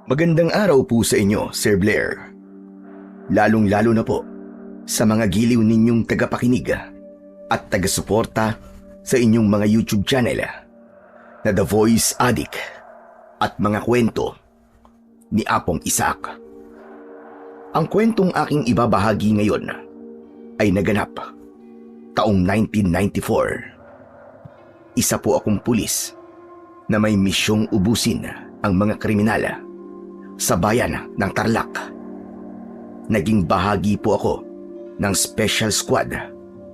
Magandang araw po sa inyo, Sir Blair. Lalong-lalo na po sa mga giliw ninyong tagapakinig at taga-suporta sa inyong mga YouTube channel na The Voice Addict at mga kwento ni Apong Isaac. Ang kwentong aking ibabahagi ngayon ay naganap taong 1994. Isa po akong pulis na may misyong ubusin ang mga kriminal sa bayan ng Tarlac. Naging bahagi po ako ng Special Squad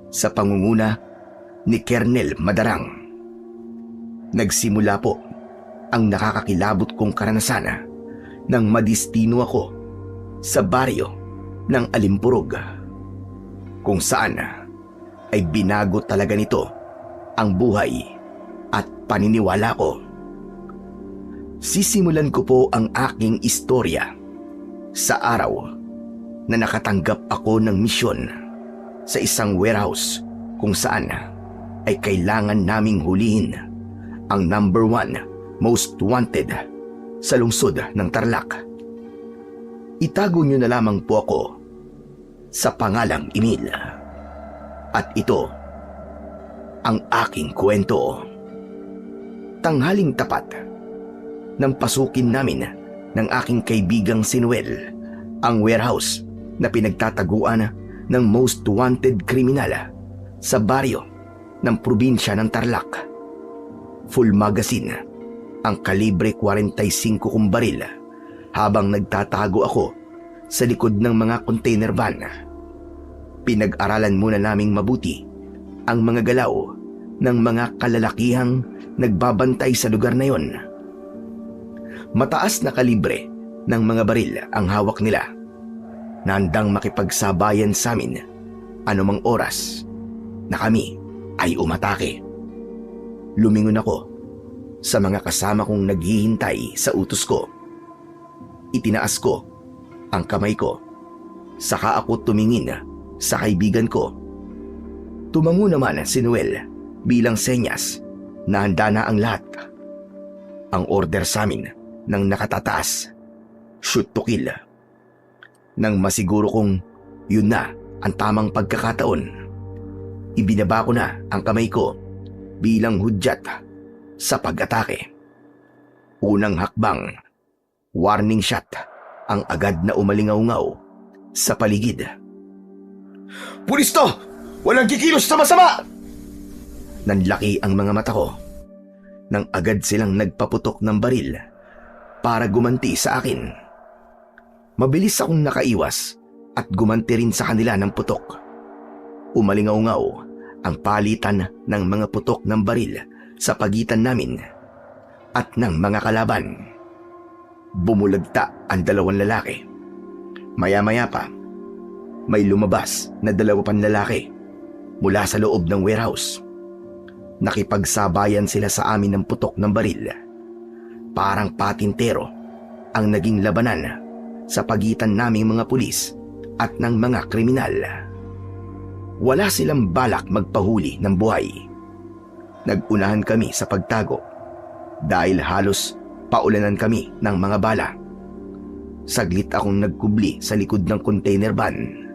sa pangunguna ni Colonel Madarang. Nagsimula po ang nakakakilabot kong karanasan nang madistino ako sa baryo ng Alimpurog, kung saan ay binago talaga nito ang buhay at paniniwala ko. Sisimulan ko po ang aking istorya sa araw na nakatanggap ako ng misyon sa isang warehouse kung saan ay kailangan naming hulihin ang number 1 most wanted sa lungsod ng Tarlac. Itago niyo na lamang po ako sa pangalang Emil. At ito ang aking kwento. Tanghaling tapat nang pasukin namin ng aking kaibigang si Noel ang warehouse na pinagtataguan ng most wanted kriminal sa baryo ng probinsya ng Tarlac. Full magazine ang kalibre 45 kong baril habang nagtatago ako sa likod ng mga container van. Pinag-aralan muna naming mabuti ang mga galaw ng mga kalalakihang nagbabantay sa lugar na yon. Mataas na kalibre ng mga baril ang hawak nila, na handang makipagsabayan sa amin anumang oras na kami ay umatake. Lumingon ako sa mga kasama kong naghihintay sa utos ko. Itinaas ko ang kamay ko, saka ako tumingin sa kaibigan ko. Tumango naman si Noel bilang senyas na handa na ang lahat. Ang order sa amin nang nakatataas, shoot to kill. Nang masiguro kong yun na ang tamang pagkakataon, ibinaba ko na ang kamay ko bilang hudyat sa pag-atake. Unang hakbang, warning shot ang agad na umalingaw-ngaw sa paligid. "Pulis to! Walang kikilos sa masama!" Nanlaki ang mga mata ko nang agad silang nagpaputok ng baril para gumanti sa akin. Mabilis akong nakaiwas at gumanti rin sa kanila ng putok. Umalingaw-ngaw ang palitan ng mga putok ng baril sa pagitan namin at ng mga kalaban. Bumulagta ang dalawang lalaki. Maya-maya pa, may lumabas na 2 pang lalaki mula sa loob ng warehouse. Nakipagsabayan sila sa amin ng putok ng baril. Parang patintero ang naging labanan sa pagitan naming mga pulis at ng mga kriminal. Wala silang balak magpahuli ng buhay. Nag-unahan kami sa pagtago dahil halos paulanan kami ng mga bala. Saglit akong nagkubli sa likod ng container van.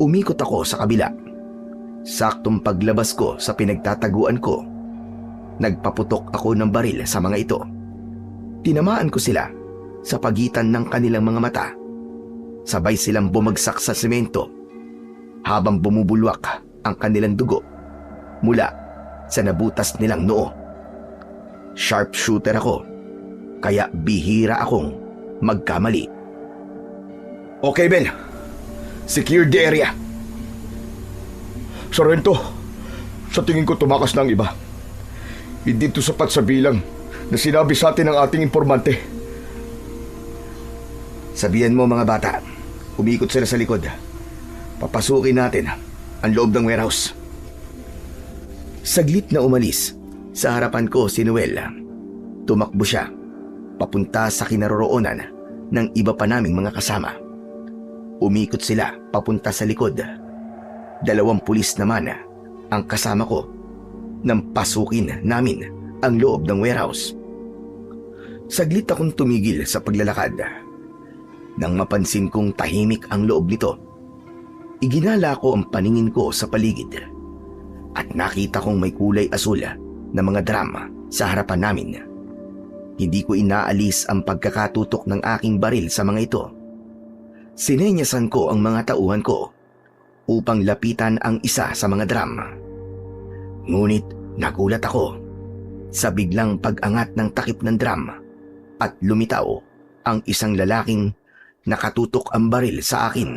Umikot ako sa kabila. Saktong paglabas ko sa pinagtataguan ko, nagpaputok ako ng baril sa mga ito. Tinamaan ko sila sa pagitan ng kanilang mga mata. Sabay silang bumagsak sa semento habang bumubulwak ang kanilang dugo mula sa nabutas nilang noo. Sharpshooter ako, kaya bihira akong magkamali. "Okay, Ben. Secure the area." "Sargento, sa tingin ko tumakas na ang iba. Hindi ito sapat sa bilang na sinabi sa atin ng ating informante." "Sabihan mo mga bata, umikot sila sa likod. Papasukin natin ang loob ng warehouse." Saglit na umalis sa harapan ko si Noel. Tumakbo siya papunta sa kinaroroonan ng iba pa naming mga kasama. Umikot sila papunta sa likod. 2 pulis naman ang kasama ko nang pasukin namin ang loob ng warehouse. Saglit akong tumigil sa paglalakad. Nang mapansin kong tahimik ang loob nito, iginala ko ang paningin ko sa paligid at nakita kong may kulay asul na mga drum sa harapan namin. Hindi ko inaalis ang pagkakatutok ng aking baril sa mga ito. Sinenyasan ko ang mga tauhan ko upang lapitan ang isa sa mga drum. Ngunit nagulat ako sa biglang pag-angat ng takip ng drum at lumitaw ang isang lalaking nakatutok ang baril sa akin.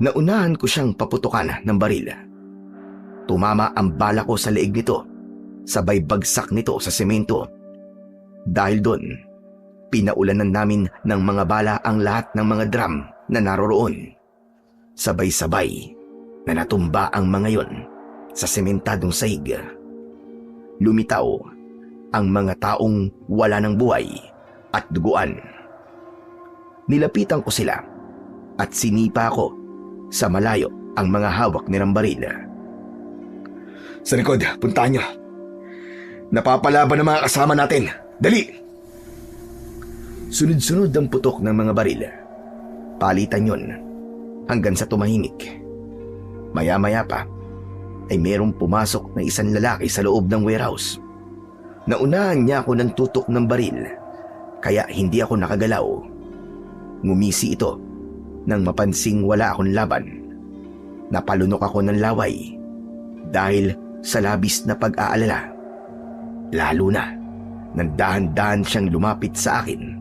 Naunahan ko siyang paputukan ng baril. Tumama ang bala ko sa leeg nito, sabay bagsak nito sa semento. Dahil doon, pinaulanan namin ng mga bala ang lahat ng mga drum na naroroon. Sabay-sabay na natumba ang mga yon sa sementadong sahig. Lumitaw ang mga taong wala ng buhay at duguan. Nilapitan ko sila at sinipa ko sa malayo ang mga hawak nilang baril. Sa likod, puntahan nyo. Napapalaban ang mga kasama natin. Dali! Sunod-sunod ang putok ng mga baril. Palitan yon hanggang sa tumahimik. Maya-maya pa ay merong pumasok na isang lalaki sa loob ng warehouse. Naunahan niya ako ng tutok ng baril, kaya hindi ako nakagalaw. Ngumisi ito nang mapansing wala akong laban. Napalunok ako ng laway dahil sa labis na pag-aalala. Lalo na nang dahan-dahan siyang lumapit sa akin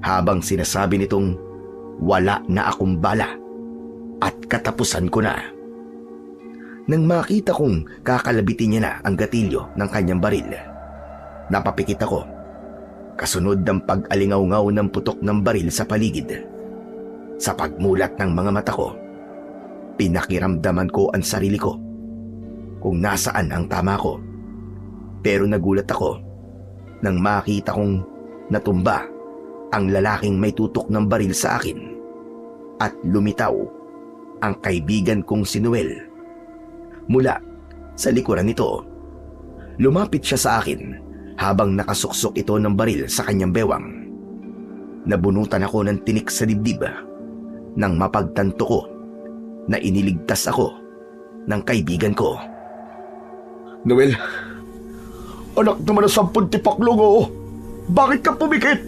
habang sinasabi nitong wala na akong bala at katapusan ko na. Nang makita kong kakalabitin niya na ang gatilyo ng kanyang baril, napapikit ako. Kasunod ng pag-alingaw-ngaw ng putok ng baril sa paligid. Sa pagmulat ng mga mata ko, pinakiramdaman ko ang sarili ko kung nasaan ang tama ko. Pero nagulat ako nang makita kong natumba ang lalaking may tutok ng baril sa akin at lumitaw ang kaibigan kong si Noel. Mula sa likuran nito, lumapit siya sa akin habang nakasuksok ito ng baril sa kanyang bewang. Nabunutan ako ng tinik sa dibdib nang mapagtanto ko na iniligtas ako ng kaibigan ko. Noel, anak naman ng 10 tipaklong, oo. Bakit ka pumikit?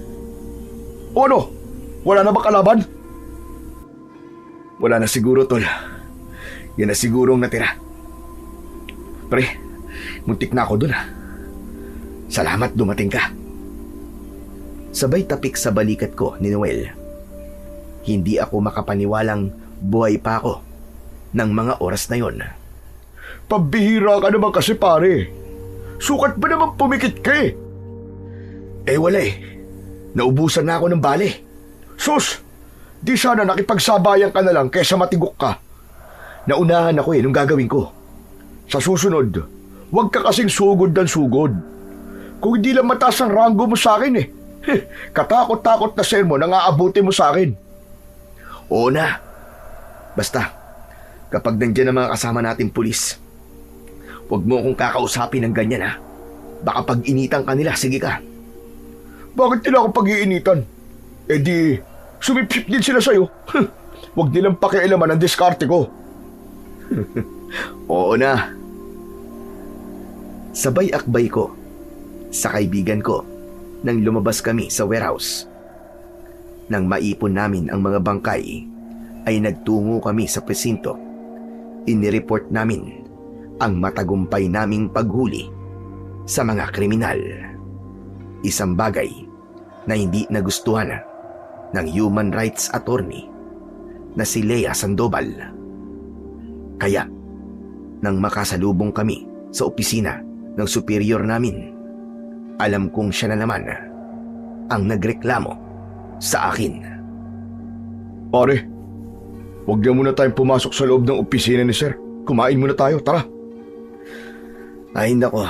O ano, wala na ba kalaban? Wala na siguro, tol. Yan na sigurong natira. Pre, muntik na ako dun, ha. Salamat dumating ka. Sabay tapik sa balikat ko ni Noel. Hindi ako makapaniwalang buhay pa ako ng mga oras na yon. Pabihira ka naman kasi, pare. Sukat ba naman pumikit ka eh? Wala eh. Naubusan na ako ng bale. Sus! Di sana nakipagsabayan ka na lang kaysa matigok ka. Naunahan ako nung gagawin ko. Sa susunod, huwag ka kasing sugod ng sugod. Kung hindi lang mataas ang ranggo mo sa akin eh. Katakot-takot na sermon ang aabuti mo sa akin. Oo na. Basta, kapag nandiyan ang mga kasama nating pulis, huwag mo akong kakausapin ng ganyan, ha. Baka pag-initan ka nila, sige ka. Bakit nila ako pag-iinitan? Di, sumipsip din sila sa'yo. Huwag nilang pakialaman ang diskarte ko. Oo na. Sabay akbay ko sa kaibigan ko nang lumabas kami sa warehouse. Nang maipon namin ang mga bangkay, ay nagtungo kami sa presinto. Inireport namin ang matagumpay naming paghuli sa mga kriminal. Isang bagay na hindi nagustuhan ng human rights attorney na si Lea Sandoval. Kaya, nang makasalubong kami sa opisina ng superior namin, alam kong siya na naman ang nagreklamo sa akin. Pare, huwag na muna tayong pumasok sa loob ng opisina ni Sir. Kumain muna tayo, tara. Ay nako,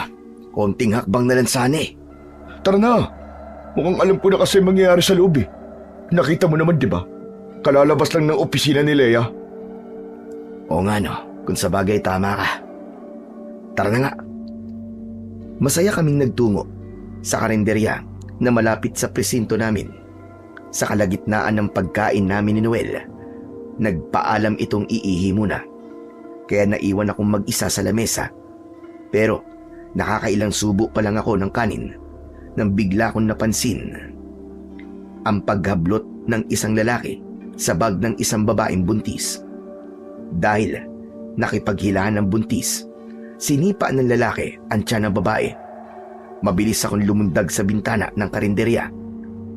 konting hakbang na lang sana eh. Tara na. Mukhang alam ko na kasi mangyayari sa loob eh. Nakita mo naman, di ba? Kalalabas lang ng opisina ni Lea. Oo nga no, kung sa bagay tama ka. Tara na nga. Masaya kaming nagtungo sa karinderya na malapit sa presinto namin. Sa kalagitnaan ng pagkain namin ni Noel, nagpaalam itong iihi muna. Kaya naiwan akong mag-isa sa lamesa. Pero nakakailang subo pa lang ako ng kanin nang bigla kong napansin ang paghablot ng isang lalaki sa bag ng isang babaeng buntis. Dahil nakipaghilahan ng buntis, sinipa ng lalaki ang tiyan ng babae. Mabilis akong lumundag sa bintana ng karinderya.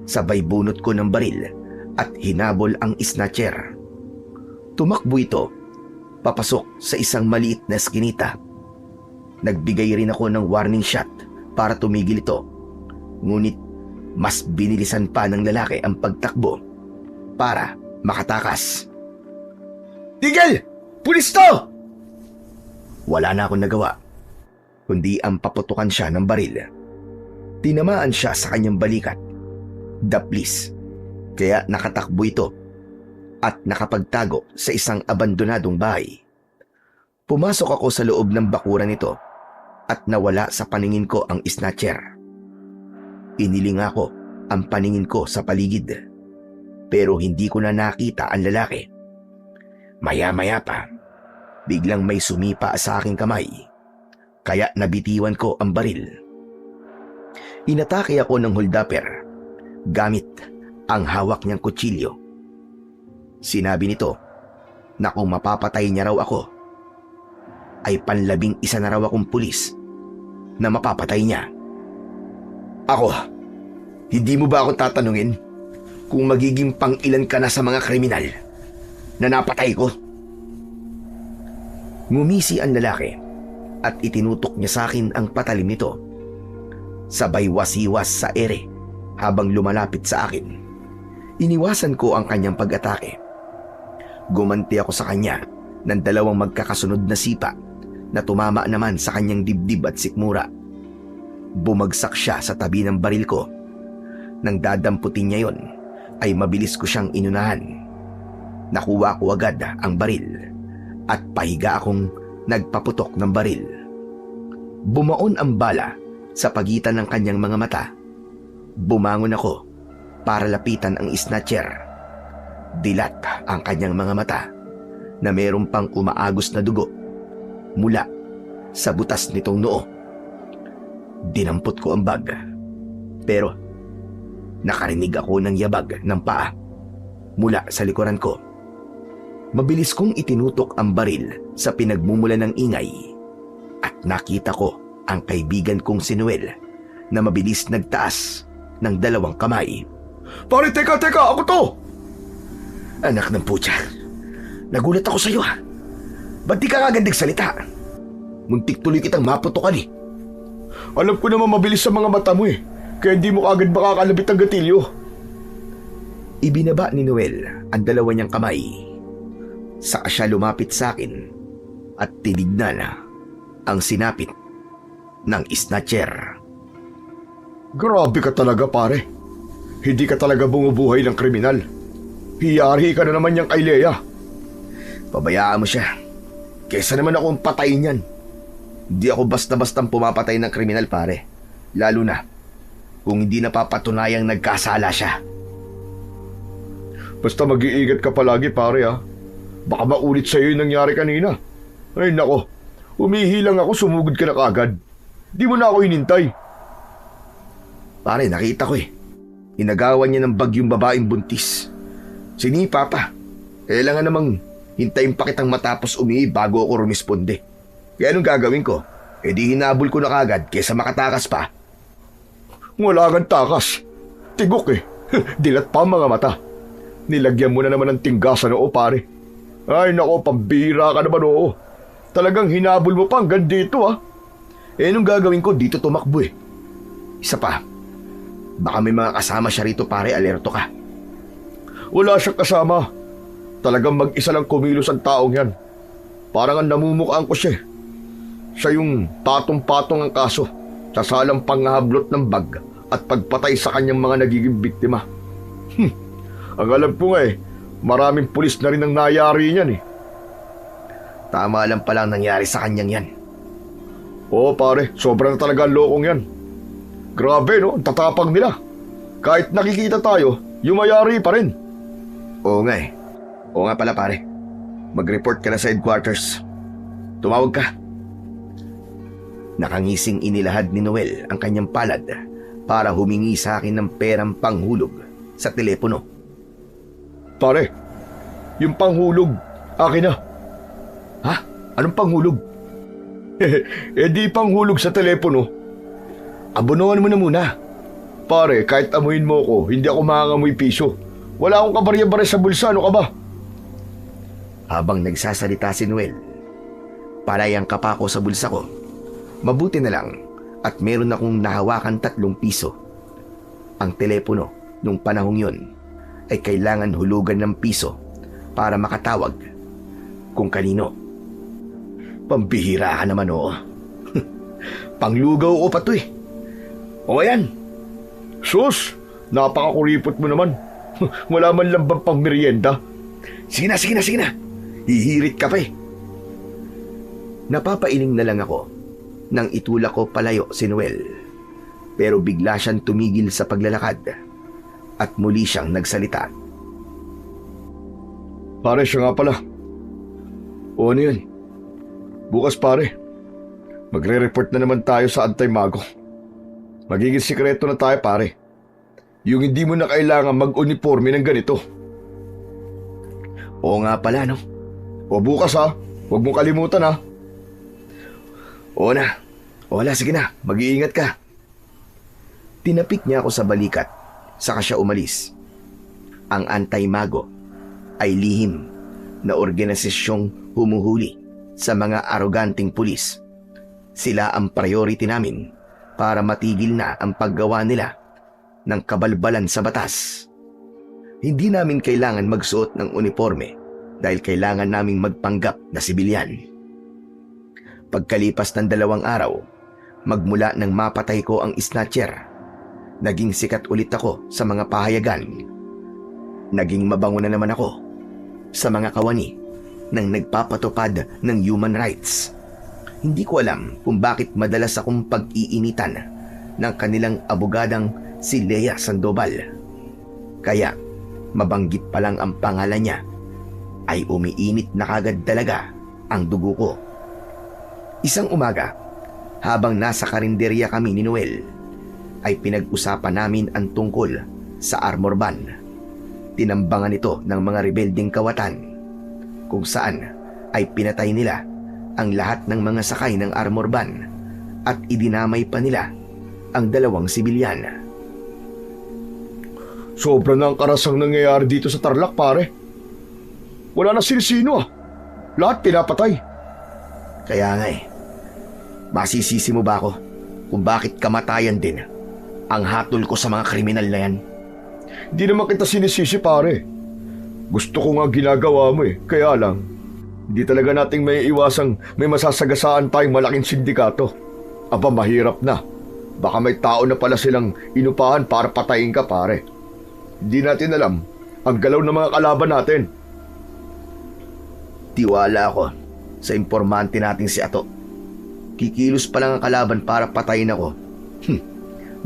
Sabay bunot ko ng baril at hinabol ang snatcher. Tumakbo ito, papasok sa isang maliit na eskinita. Nagbigay rin ako ng warning shot para tumigil ito. Ngunit mas binilisan pa ng lalaki ang pagtakbo para makatakas. "Tigil! Pulis to!" Wala na akong nagawa, kundi ang paputukan siya ng baril. Tinamaan siya sa kanyang balikat. Daplis, kaya nakatakbo ito at nakapagtago sa isang abandonadong bahay. Pumasok ako sa loob ng bakuran nito at nawala sa paningin ko ang snatcher. Inilinga ko ang paningin ko sa paligid, pero hindi ko na nakita ang lalaki. Maya-maya pa, biglang may sumipa sa aking kamay, kaya nabitiwan ko ang baril. Inatake ako ng holdapper gamit ang hawak niyang kutsilyo. Sinabi nito na kung mapapatay niya raw ako, ay panlabing isa na raw akong pulis na mapapatay niya. Ako, hindi mo ba ako tatanungin kung magiging pang-ilan ka na sa mga kriminal na napatay ko? Ngumisi ang lalaki at itinutok niya sa akin ang patalim nito. Sabay wasiwas sa ere habang lumalapit sa akin. Iniwasan ko ang kanyang pag-atake. Gumanti ako sa kanya ng dalawang magkakasunod na sipa na tumama naman sa kanyang dibdib at sikmura. Bumagsak siya sa tabi ng baril ko. Nang dadamputin niya yon, ay mabilis ko siyang inunahan. Nakuha ko agad ang baril at pahiga akong nagpaputok ng baril. Bumaon ang bala sa pagitan ng kanyang mga mata. Bumangon ako para lapitan ang snatcher. Dilat ang kanyang mga mata na mayroon pang umaagos na dugo mula sa butas nitong noo. Dinampot ko ang bag, pero nakarinig ako ng yabag ng paa mula sa likuran ko. Mabilis kong itinutok ang baril sa pinagmumula ng ingay at nakita ko ang kaibigan kong si Noel na mabilis nagtaas ng dalawang kamay. "Pare, teka! Ako to!" Anak ng putya, nagulat ako sa iyo ha. Ba't di ka agad nagsalita? Muntik tuloy kitang maputokan eh. Alam ko naman mabilis sa mga mata mo eh, kaya hindi mo agad makakalabit ang gatilyo. Ibinaba ni Noel ang dalawa niyang kamay. Saka siya lumapit sa akin at tinignan ang sinapit ng snatcher. Grabe ka talaga, pare. Hindi ka talaga bumubuhay ng kriminal. Hiyari ka na naman niyang kay Lea. Pabayaan mo siya. Kesa naman akong patayin yan. Hindi ako basta-bastang pumapatay ng kriminal, pare. Lalo na kung hindi napapatunayang nagkasala siya. Basta mag-iingat ka palagi, pare ha. Baka maulit sa'yo yung nangyari kanina. Ay nako, umihilang ako, sumugod ka na kagad. Di mo na ako hinintay. Pare, nakita ko eh. Inagawan niya ng bagyong babaeng buntis. Sinipa pa. Kailangan namang hintayin pa kitang matapos umihi bago ako rumisponde. Kaya anong gagawin ko? E di hinabol ko na kagad kesa makatakas pa. Wala kang takas. Tigok eh. Dilat pa ang mga mata. Nilagyan mo na naman ng tingga sa noo, pare. Ay nako, pambira ka naman, oo. Talagang hinabol mo pa hanggang dito ah. Eh anong gagawin ko? Dito tumakbo eh. Isa pa, baka may mga kasama siya rito, pare, alerto ka. Wala siyang kasama. Talagang mag-isa lang kumilos ang taong yan. Parang ang namumukhaan ko siya. Siya yung patong-patong ang kaso sa salang panghablot ng bag at pagpatay sa kanyang mga nagiging biktima. Ang alam ko nga eh, maraming pulis na rin ang nayari niyan eh. Tama lang palang nangyari sa kanyang yan. Oo pare, sobrang talaga lokong yan. Grabe no, ang tatapang nila. Kahit nakikita tayo, yung mayari pa rin. Oo nga eh. Oo nga pala pare. Mag-report ka na sa headquarters. Tumawag ka. Nakangising inilahad ni Noel ang kanyang palad para humingi sa akin ng perang panghulog sa telepono. Pare, yung panghulog, akin na. Ha? Anong panghulog? Di panghulog sa telepono. Abonohan mo na muna. Pare, kahit amuin mo ko, hindi ako makangamoy piso. Wala akong kabarya-barya sa bulsa, ano ka ba? Habang nagsasalita si Noel, palayang ka pa ako sa bulsa ko. Mabuti na lang at meron akong nahawakan 3 piso. Ang telepono nung panahong yun ay kailangan hulugan ng piso para makatawag kung kanino. Pambihira ka naman oo. Panglugaw ko pa to eh. O yan. Sus, napakakuripot mo naman. Wala man lang bang pang merienda? Sige na. Hihirit ka pa eh. Napapailing na lang ako nang itulak ko palayo si Noel. Pero bigla siyang tumigil sa paglalakad at muli siyang nagsalita. Pare, siya nga pala. O ano yun? Bukas pare, magre-report na naman tayo sa Antay-Mago. Magiging sikreto na tayo pare. Yung hindi mo na kailangan mag-uniforme ng ganito. Oo nga pala no. O bukas ha, huwag mong kalimutan ha. Oo na. Wala, sige na. Mag-iingat ka. Tinapik niya ako sa balikat, saka siya umalis. Ang Antay-Mago ay lihim na organisasyong humuhuli sa mga aroganting pulis. Sila ang priority namin para matigil na ang paggawa nila ng kabalbalan sa batas. Hindi namin kailangan magsuot ng uniforme dahil kailangan naming magpanggap na sibilyan. Pagkalipas ng 2 araw, magmula nang mapatay ko ang snatcher, naging sikat ulit ako sa mga pahayagan. Naging mabango na naman ako sa mga kawani ng nagpapatupad ng human rights. Hindi ko alam kung bakit madalas akong pag-iinitan ng kanilang abogadang si Lea Sandoval. Kaya mabanggit pa lang ang pangalan niya ay umiinit na kagad talaga ang dugo ko. Isang umaga, habang nasa karinderya kami ni Noel, ay pinag-usapan namin ang tungkol sa armor ban. Tinambangan ito ng mga rebelding kawatan, kung saan ay pinatay nila ang lahat ng mga sakay ng armor ban at idinamay pa nila ang 2 sibilyan. Sobra na ang karasang nangyayari dito sa Tarlac pare. Wala na sino ah. Lahat pinapatay. Kaya nga eh. Masisisi mo ba ako kung bakit kamatayan din ang hatol ko sa mga kriminal na yan? Hindi naman kita sinisisi pare. Gusto ko nga ginagawa mo eh. Kaya lang, hindi talaga nating may iwasang may masasagasaan tayong malaking sindikato. Aba, mahirap na. Baka may tao na pala silang inupahan para patayin ka pare. Hindi natin alam ang galaw ng mga kalaban natin. Tiwala ako sa impormante nating si Ato. Kikilos pa lang ang kalaban para patayin ako.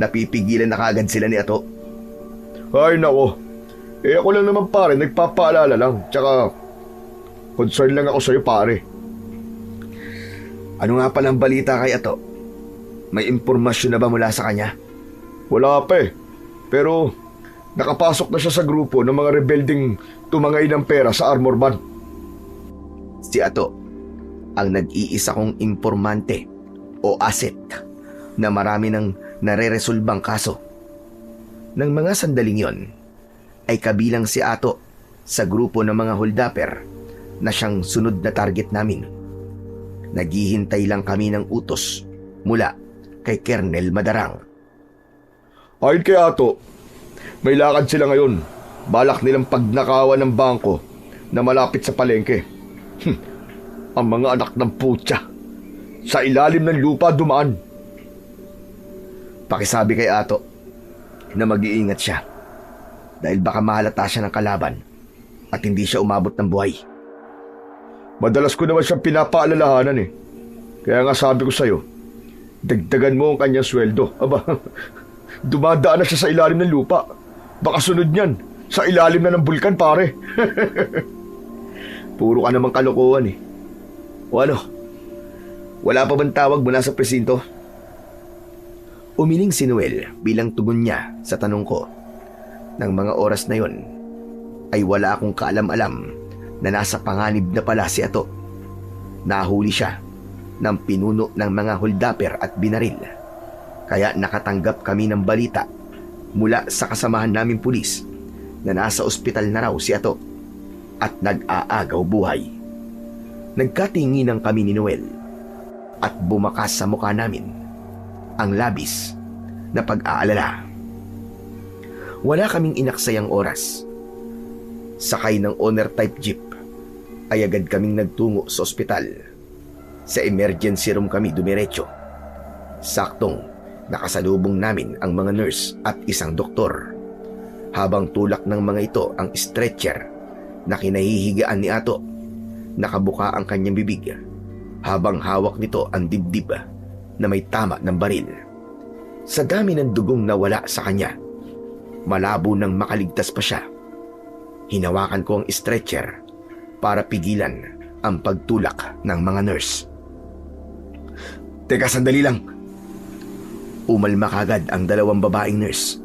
Napipigilan na kagad sila ni Ato. Ay nako. Ako lang naman pare, nagpapaalala lang. Tsaka, concern lang ako sa'yo pare. Ano nga palang balita kay Ato? May impormasyon na ba mula sa kanya? Wala pa eh. Pero, nakapasok na siya sa grupo ng mga rebelding tumangay ng pera sa armor ban. Si Ato ang nag-iisa kong impormante o asset na marami ng nare-resolbang kaso. Nang mga sandaling yon, ay kabilang si Ato sa grupo ng mga holdapper na siyang sunod na target namin. Naghihintay lang kami ng utos mula kay Colonel Madarang. Ayon kay Ato, may lakad sila ngayon. Balak nilang pagnakawan ng bangko na malapit sa palengke. Ang mga anak ng putya. Sa ilalim ng lupa dumaan. Pakisabi kay Ato na mag-iingat siya dahil baka mahalata siya ng kalaban at hindi siya umabot ng buhay. Madalas ko naman siyang pinapaalalahanan eh. Kaya nga sabi ko sa'yo, dagdagan mo ang kanyang sweldo. Aba, Dumadaan na siya sa ilalim ng lupa. Baka sunod niyan, sa ilalim na ng bulkan, pare. Puro ka namang kalokohan eh. O ano? Wala pa bang tawag mula sa presinto? Umiling si Noel bilang tugon niya sa tanong ko. Nang mga oras na yon, ay wala akong kaalam-alam na nasa panganib na pala si Ato. Nahuli siya ng pinuno ng mga holdapper at binaril. Kaya nakatanggap kami ng balita mula sa kasamahan naming pulis na nasa ospital na raw si Ato at nag-aagaw buhay. Nagkatinginan kami ni Noel at bumakas sa mukha namin ang labis na pag-aalala. Wala kaming inaksayang oras. Sakay ng owner-type jeep ay agad kaming nagtungo sa ospital. Sa emergency room kami dumiretso. Saktong nakasalubong namin ang mga nurse at isang doktor. Habang tulak ng mga ito ang stretcher na kinahihigaan ni Ato, nakabuka ang kanyang bibig habang hawak nito ang dibdib na may tama ng baril. Sa dami ng dugong nawala sa kanya, malabo nang makaligtas pa siya. Hinawakan ko ang stretcher para pigilan ang pagtulak ng mga nurse. Teka, sandali lang. Umalma kagad ang dalawang babaeng nurse.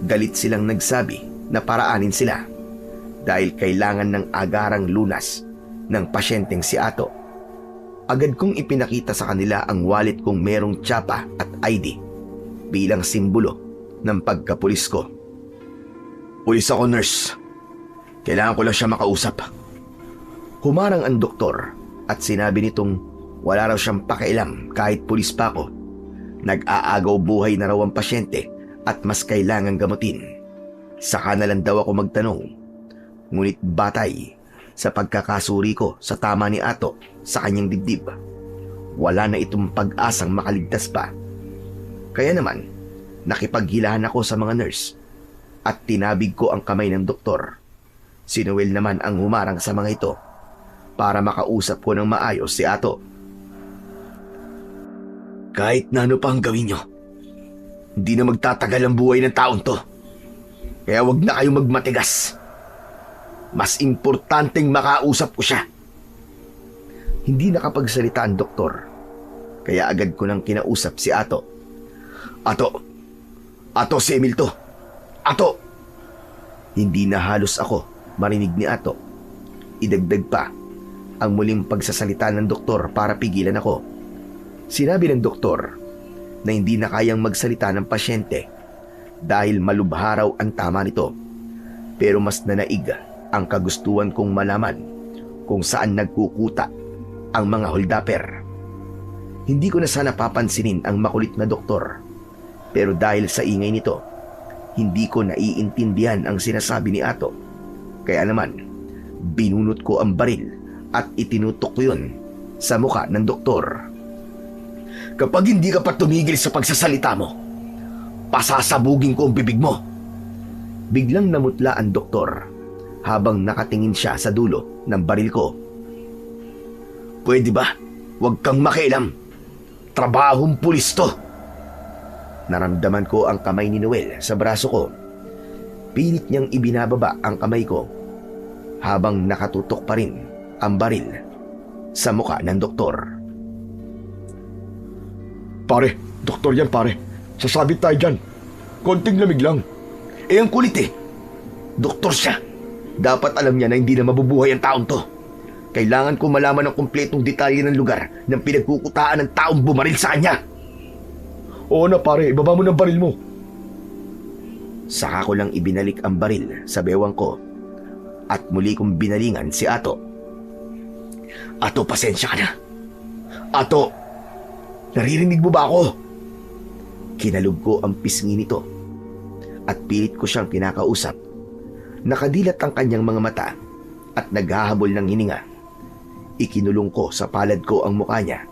Galit silang nagsabi na paraanin sila dahil kailangan ng agarang lunas ng pasyenteng si Ato. Agad kong ipinakita sa kanila ang wallet kong merong tsapa at ID bilang simbolo ng pagkapulis ko. Pulis ako, nurse. Kailangan ko lang siya makausap. Humarang ang doktor at sinabi nitong wala raw siyang pakialam kahit pulis pa ako. Nag-aagaw buhay na raw ang pasyente at mas kailangang gamutin. Saka na lang daw ako magtanong. Ngunit batay sa pagkakasuri ko sa tama ni Ato sa kanyang dibdib, wala na itong pag-asang makaligtas pa. Kaya naman, nakipaghilahan ako sa mga nurse at tinabig ko ang kamay ng doktor. Si Noel naman ang humarang sa mga ito para makausap ko ng maayos si Ato. Kahit na ano pa ang gawin nyo, hindi na magtatagal ang buhay ng taon to. Kaya wag na kayong magmatigas. Mas importanteng makausap ko siya. Hindi nakapagsalita ang doktor, kaya agad ko nang kinausap si Ato. Ato, si Emil to. Ato! Hindi na halos ako marinig ni Ato. Idagdag pa ang muling pagsasalita ng doktor para pigilan ako. Sinabi ng doktor na hindi na kayang magsalita ng pasyente dahil malubha raw ang tama nito. Pero mas nanaig ang kagustuhan kong malaman kung saan nagkukuta ang mga holdapper. Hindi ko na sana papansinin ang makulit na doktor, pero dahil sa ingay nito, hindi ko naiintindihan ang sinasabi ni Ato. Kaya naman, binunot ko ang baril at itinutok ko yun sa mukha ng doktor. Kapag hindi ka pa tumigil sa pagsasalita mo, pasasabugin ko ang bibig mo. Biglang namutla ang doktor habang nakatingin siya sa dulo ng baril ko. Pwede ba? Huwag kang makialam. Trabahong pulis to. Naramdaman ko ang kamay ni Noel sa braso ko. Pilit niyang ibinababa ang kamay ko habang nakatutok pa rin ang baril sa mukha ng doktor. Pare, doktor yan pare. Sasabit tayo dyan. Konting lamig lang. Ang kulit eh. Doktor siya. Dapat alam niya na hindi na mabubuhay ang taong to. Kailangan ko malaman ang kumpletong detalye ng lugar ng pinagkukutaan ng taong bumaril sa kanya. Oo na pare, ibaba mo ng baril mo. Saka ko lang ibinalik ang baril sa bewang ko at muli kong binalingan si Ato. Ato, pasensya ka na. Ato, naririnig mo ba ako? Kinalog ko ang pisngi nito at pilit ko siyang kinakausap. Nakadilat ang kanyang mga mata at naghahabol ng hininga. Ikinulong ko sa palad ko ang mukha niya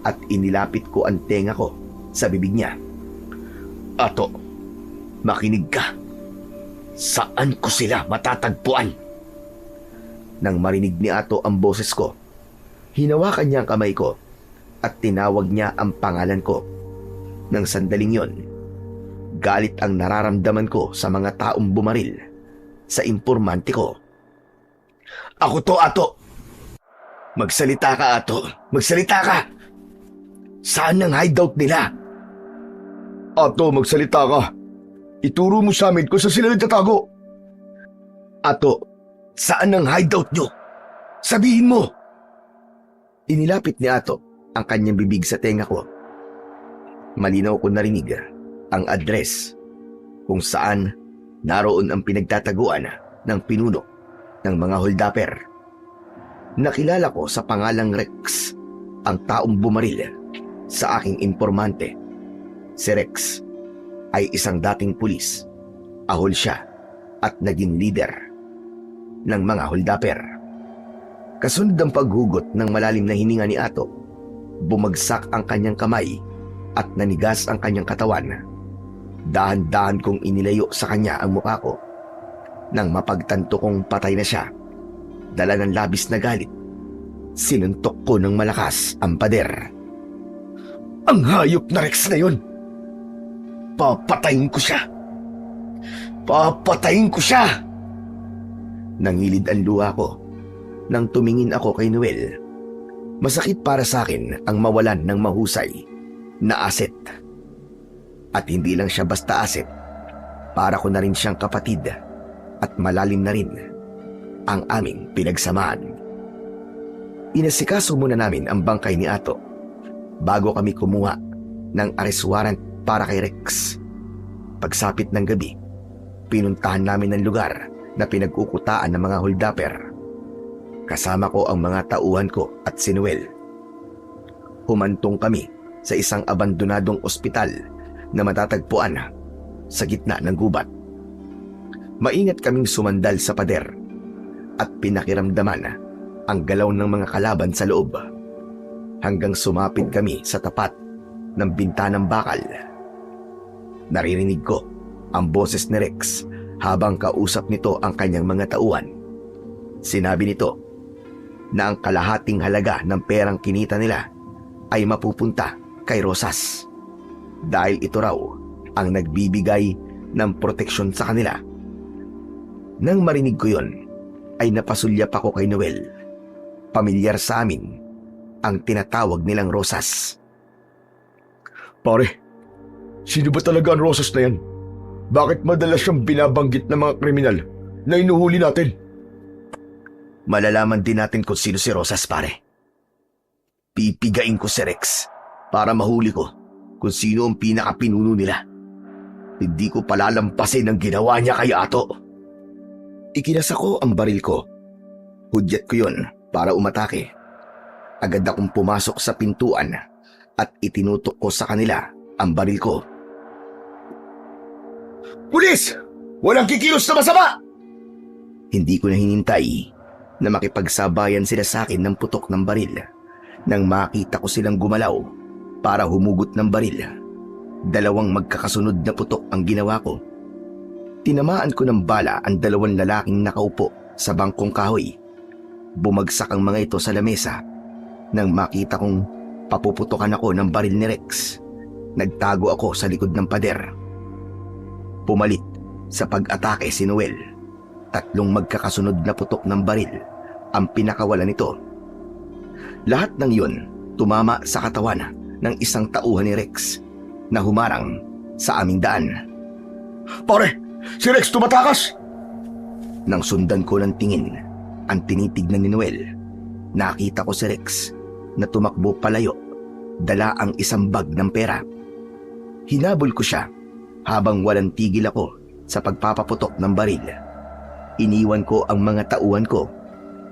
at inilapit ko ang tenga ko sa bibig niya. Ato, makinig ka. Saan ko sila matatagpuan? Nang marinig ni Ato ang boses ko, hinawakan niya ang kamay ko at tinawag niya ang pangalan ko. Nang sandaling yon, Galit ang nararamdaman ko sa mga taong bumaril sa impormante ko. Ako to, Ato! Magsalita ka, Ato! Magsalita ka! Saan ang hideout nila? Ato, magsalita ka. Ituro mo sa amin kung saan sila nagtatago. Ato, saan ang hideout nyo? Sabihin mo! Inilapit ni Ato ang kanyang bibig sa tenga ko. Malinaw ko narinig ang address kung saan naroon ang pinagtataguan ng pinuno ng mga holdapper. Nakilala ko sa pangalang Rex ang taong bumaril sa aking informante. Si Rex ay isang dating pulis. Ahol siya at naging leader ng mga holdapper. Kasunod ang paghugot ng malalim na hininga ni Ato, bumagsak ang kanyang kamay at nanigas ang kanyang katawan. Dahan-dahan kong inilayo sa kanya ang mukha ko. Nang mapagtanto kong patay na siya, dala ng labis na galit, sinuntok ko ng malakas ang pader. Ang hayop na Rex na yun! Papatayin ko siya! Papatayin ko siya! Nangilid ang luha ko nang tumingin ako kay Noel. Masakit para sa akin ang mawalan ng mahusay na asset. At hindi lang siya basta asset, para ko na rin siyang kapatid at malalim na rin ang aming pinagsamahan. Inasikaso muna namin ang bangkay ni Ato bago kami kumuha ng arrest warrant para kay Rex. Pagsapit ng gabi, pinuntahan namin ang lugar na pinagkukutaan ng mga holdapper. Kasama ko ang mga tauhan ko at si Noel. Humantong kami sa isang abandonadong ospital na matatagpuan sa gitna ng gubat. Maingat kaming sumandal sa pader at pinakiramdaman ang galaw ng mga kalaban sa loob hanggang sumapit kami sa tapat ng bintanang bakal. Naririnig ko ang boses ni Rex habang kausap nito ang kanyang mga tauhan. Sinabi nito na ang kalahating halaga ng perang kinita nila ay mapupunta kay Rosas dahil ito raw ang nagbibigay ng proteksyon sa kanila. Nang marinig ko yon, ay napasulyap ako kay Noel. Pamilyar sa amin ang tinatawag nilang Rosas. Pare, sino ba talaga ang Rosas na yan? Bakit madalas siyang binabanggit ng mga kriminal na inuhuli natin? Malalaman din natin kung sino si Rosas, pare. Pipigain ko si Rex para mahuli ko kung sino ang pinakapinuno nila. Hindi ko palalampasin ang ginawa niya kay Ato. Ikinasa ko ang baril ko. Hudyat ko yon para umatake. Agad akong pumasok sa pintuan at itinutok ko sa kanila ang baril ko. Pulis! Walang kikilos na masama! Hindi ko na hinintay na makipagsabayan sila sa akin ng putok ng baril nang makita ko silang gumalaw para humugot ng baril. Dalawang magkakasunod na putok ang ginawa ko. Tinamaan ko ng bala ang dalawang lalaking nakaupo sa bangkong kahoy. Bumagsak ang mga ito sa lamesa nang makita kong papuputokan ako ng baril ni Rex. Nagtago ako sa likod ng pader. Pumalit sa pag-atake si Noel. 3 magkakasunod na putok ng baril ang pinakawalan nito. Lahat ng yun tumama sa katawan ng isang tauhan ni Rex na humarang sa aming daan. Pare, si Rex tumatakas! Nang sundan ko ng tingin ang tinitignan ni Noel, nakita ko si Rex na tumakbo palayo, dala ang isang bag ng pera. Hinabol ko siya habang walang tigil ako sa pagpapaputok ng baril. Iniwan ko ang mga tauhan ko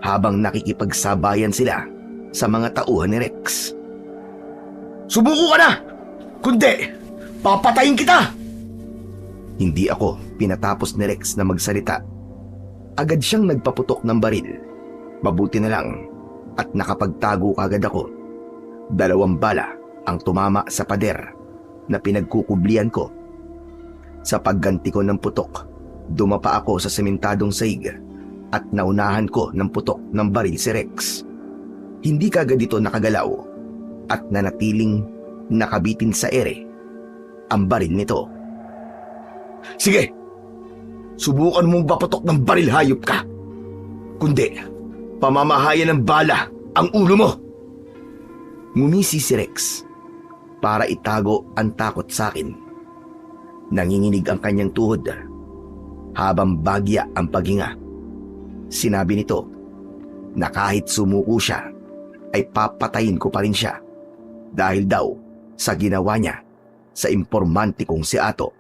habang nakikipagsabayan sila sa mga tauhan ni Rex. Subuko ka na! Kundi, papatayin kita! Hindi ako pinatapos ni Rex na magsalita. Agad siyang nagpaputok ng baril. Mabuti na lang at nakapagtago kagad ako. 2 bala ang tumama sa pader na pinagkukublian ko. Sa pagganti ko ng putok, dumapa ako sa sementadong saig at naunahan ko ng putok ng baril si Rex. Hindi kagad ito nakagalaw at nanatiling nakabitin sa ere ang baril nito. Sige, subukan mong bapatok ng baril, hayop ka. Kundi, pamamahayan ng bala ang ulo mo. Ngumisi si Rex para itago ang takot sa akin. Nanginginig ang kanyang tuhod habang bagya ang paghinga. Sinabi nito na kahit sumuko siya ay papatayin ko pa rin siya dahil daw sa ginawa niya sa impormante kong si Ato.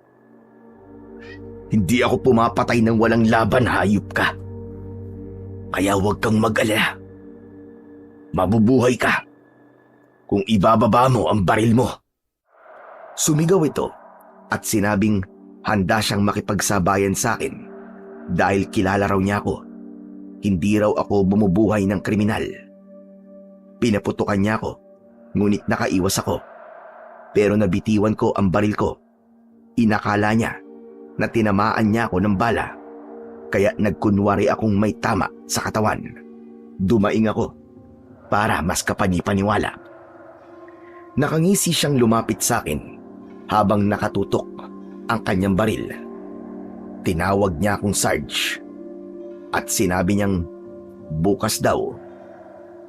Hindi ako pumapatay ng walang laban, hayop ka. Kaya huwag kang mag-alala. Mabubuhay ka kung ibababa mo ang baril mo. Sumigaw ito at sinabing handa siyang makipagsabayan sa akin dahil kilala raw niya ako. Hindi raw ako bumubuhay ng kriminal. Pinaputukan niya ako, ngunit nakaiwas ako. Pero nabitiwan ko ang baril ko. Inakala niya na tinamaan niya ako ng bala, kaya nagkunwari akong may tama sa katawan. Dumaing ako para mas kapani-paniwala. Nakangisi siyang lumapit sa akin habang nakatutok ang kanyang baril. Tinawag niya akong Sarge at sinabi niyang bukas daw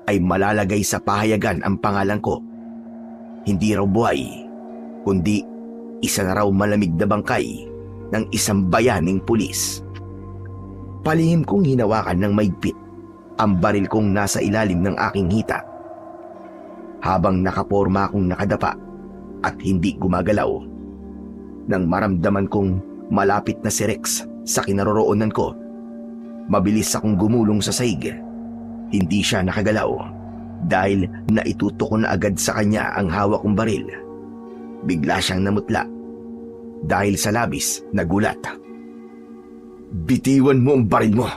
ay malalagay sa pahayagan ang pangalan ko. Hindi raw buhay, kundi isa na raw malamig na bangkay ng isang bayaning pulis. Palihim kong hinawakan ng maigpit ang baril kong nasa ilalim ng aking hita. Habang nakaporma akong nakadapa at hindi gumagalaw. Nang maramdaman kong malapit na si Rex sa kinaroroonan ko, mabilis akong gumulong sa saig. Hindi siya nakagalaw dahil naitutok ko na agad sa kanya ang hawak kong baril. Bigla siyang namutla dahil sa labis na gulat. Bitiwan mo ang baril mo.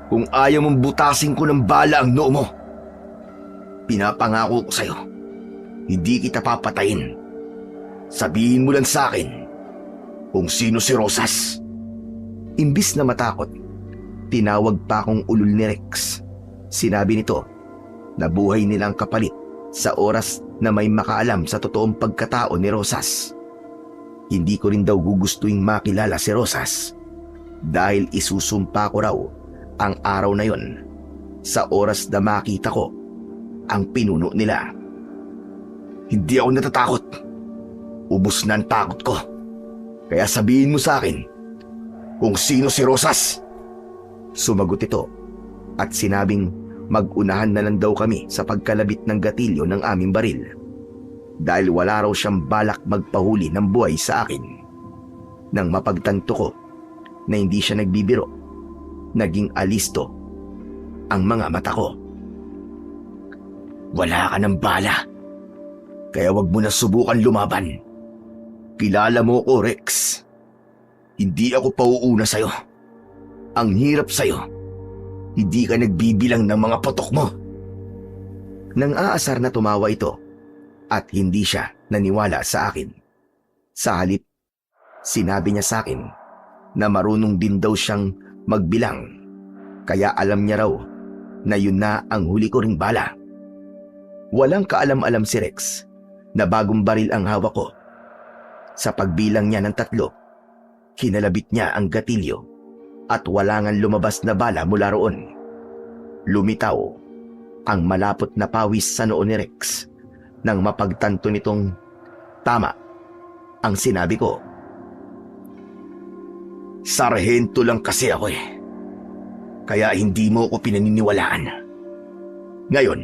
Kung ayaw mong butasin ko ng bala ang noo mo. Pinapangako ko sa'yo, hindi kita papatayin. Sabihin mo lang sa akin kung sino si Rosas. Imbis na matakot, tinawag pa akong ulol ni Rex. Sinabi nito na buhay nilang kapalit sa oras na may makaalam sa totoong pagkatao ni Rosas. Hindi ko rin daw gugustuing makilala si Rosas dahil isusumpa ko raw ang araw na yon sa oras na makita ko ang pinuno nila. Hindi ako natatakot. Ubus na ang takot ko. Kaya sabihin mo sa akin kung sino si Rosas. Sumagot ito at sinabing mag-unahan na lang daw kami sa pagkalabit ng gatilyo ng aming baril dahil wala raw siyang balak magpahuli ng buhay sa akin. Nang mapagtanto ko na hindi siya nagbibiro, naging alisto ang mga mata ko. Wala ka ng bala, kaya wag mo na subukan lumaban. Kilala mo ko, Rex. Hindi ako pauuna sa'yo. Ang hirap sa'yo. Hindi ka nagbibilang ng mga patok mo. Nang aasar na tumawa ito at hindi siya naniwala sa akin. Sa halip, sinabi niya sa akin na marunong din daw siyang magbilang, kaya alam niya raw na yun na ang huli ko ring bala. Walang kaalam-alam si Rex na bagong baril ang hawak ko. Sa pagbilang niya ng 3, kinalabit niya ang gatilyo at wala ngang lumabas na bala mula roon. Lumitaw ang malapot na pawis sa noo ni Rex nang mapagtanto nitong tama ang sinabi ko. Sarhento lang kasi ako kaya hindi mo ko pinaniniwalaan. Ngayon,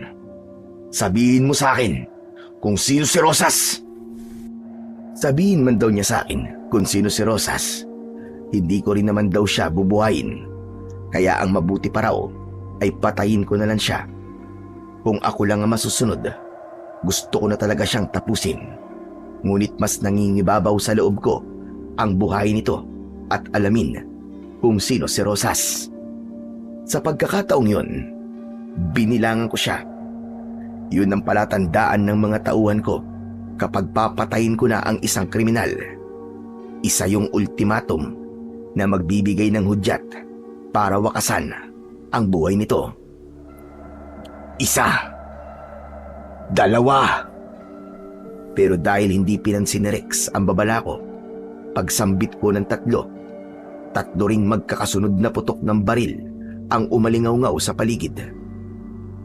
sabihin mo sa akin kung sino si Rosas. Sabihin man daw niya sa akin kung sino si Rosas, hindi ko rin naman daw siya bubuhayin. Kaya ang mabuti pa raw ay patayin ko na lang siya. Kung ako lang ang masusunod, gusto ko na talaga siyang tapusin. Ngunit mas nangingibabaw sa loob ko ang buhay nito at alamin kung sino si Rosas. Sa pagkakataong yun, binilangan ko siya. Yun ang palatandaan ng mga tauhan ko kapag papatayin ko na ang isang kriminal. Isa yung ultimatum na magbibigay ng hudyat para wakasan ang buhay nito. 1, 2. Pero dahil hindi pinansin ni Rex ang babala ko, Pagsambit ko ng tatlo ring magkakasunod na putok ng baril ang umalingaw-ngaw sa paligid.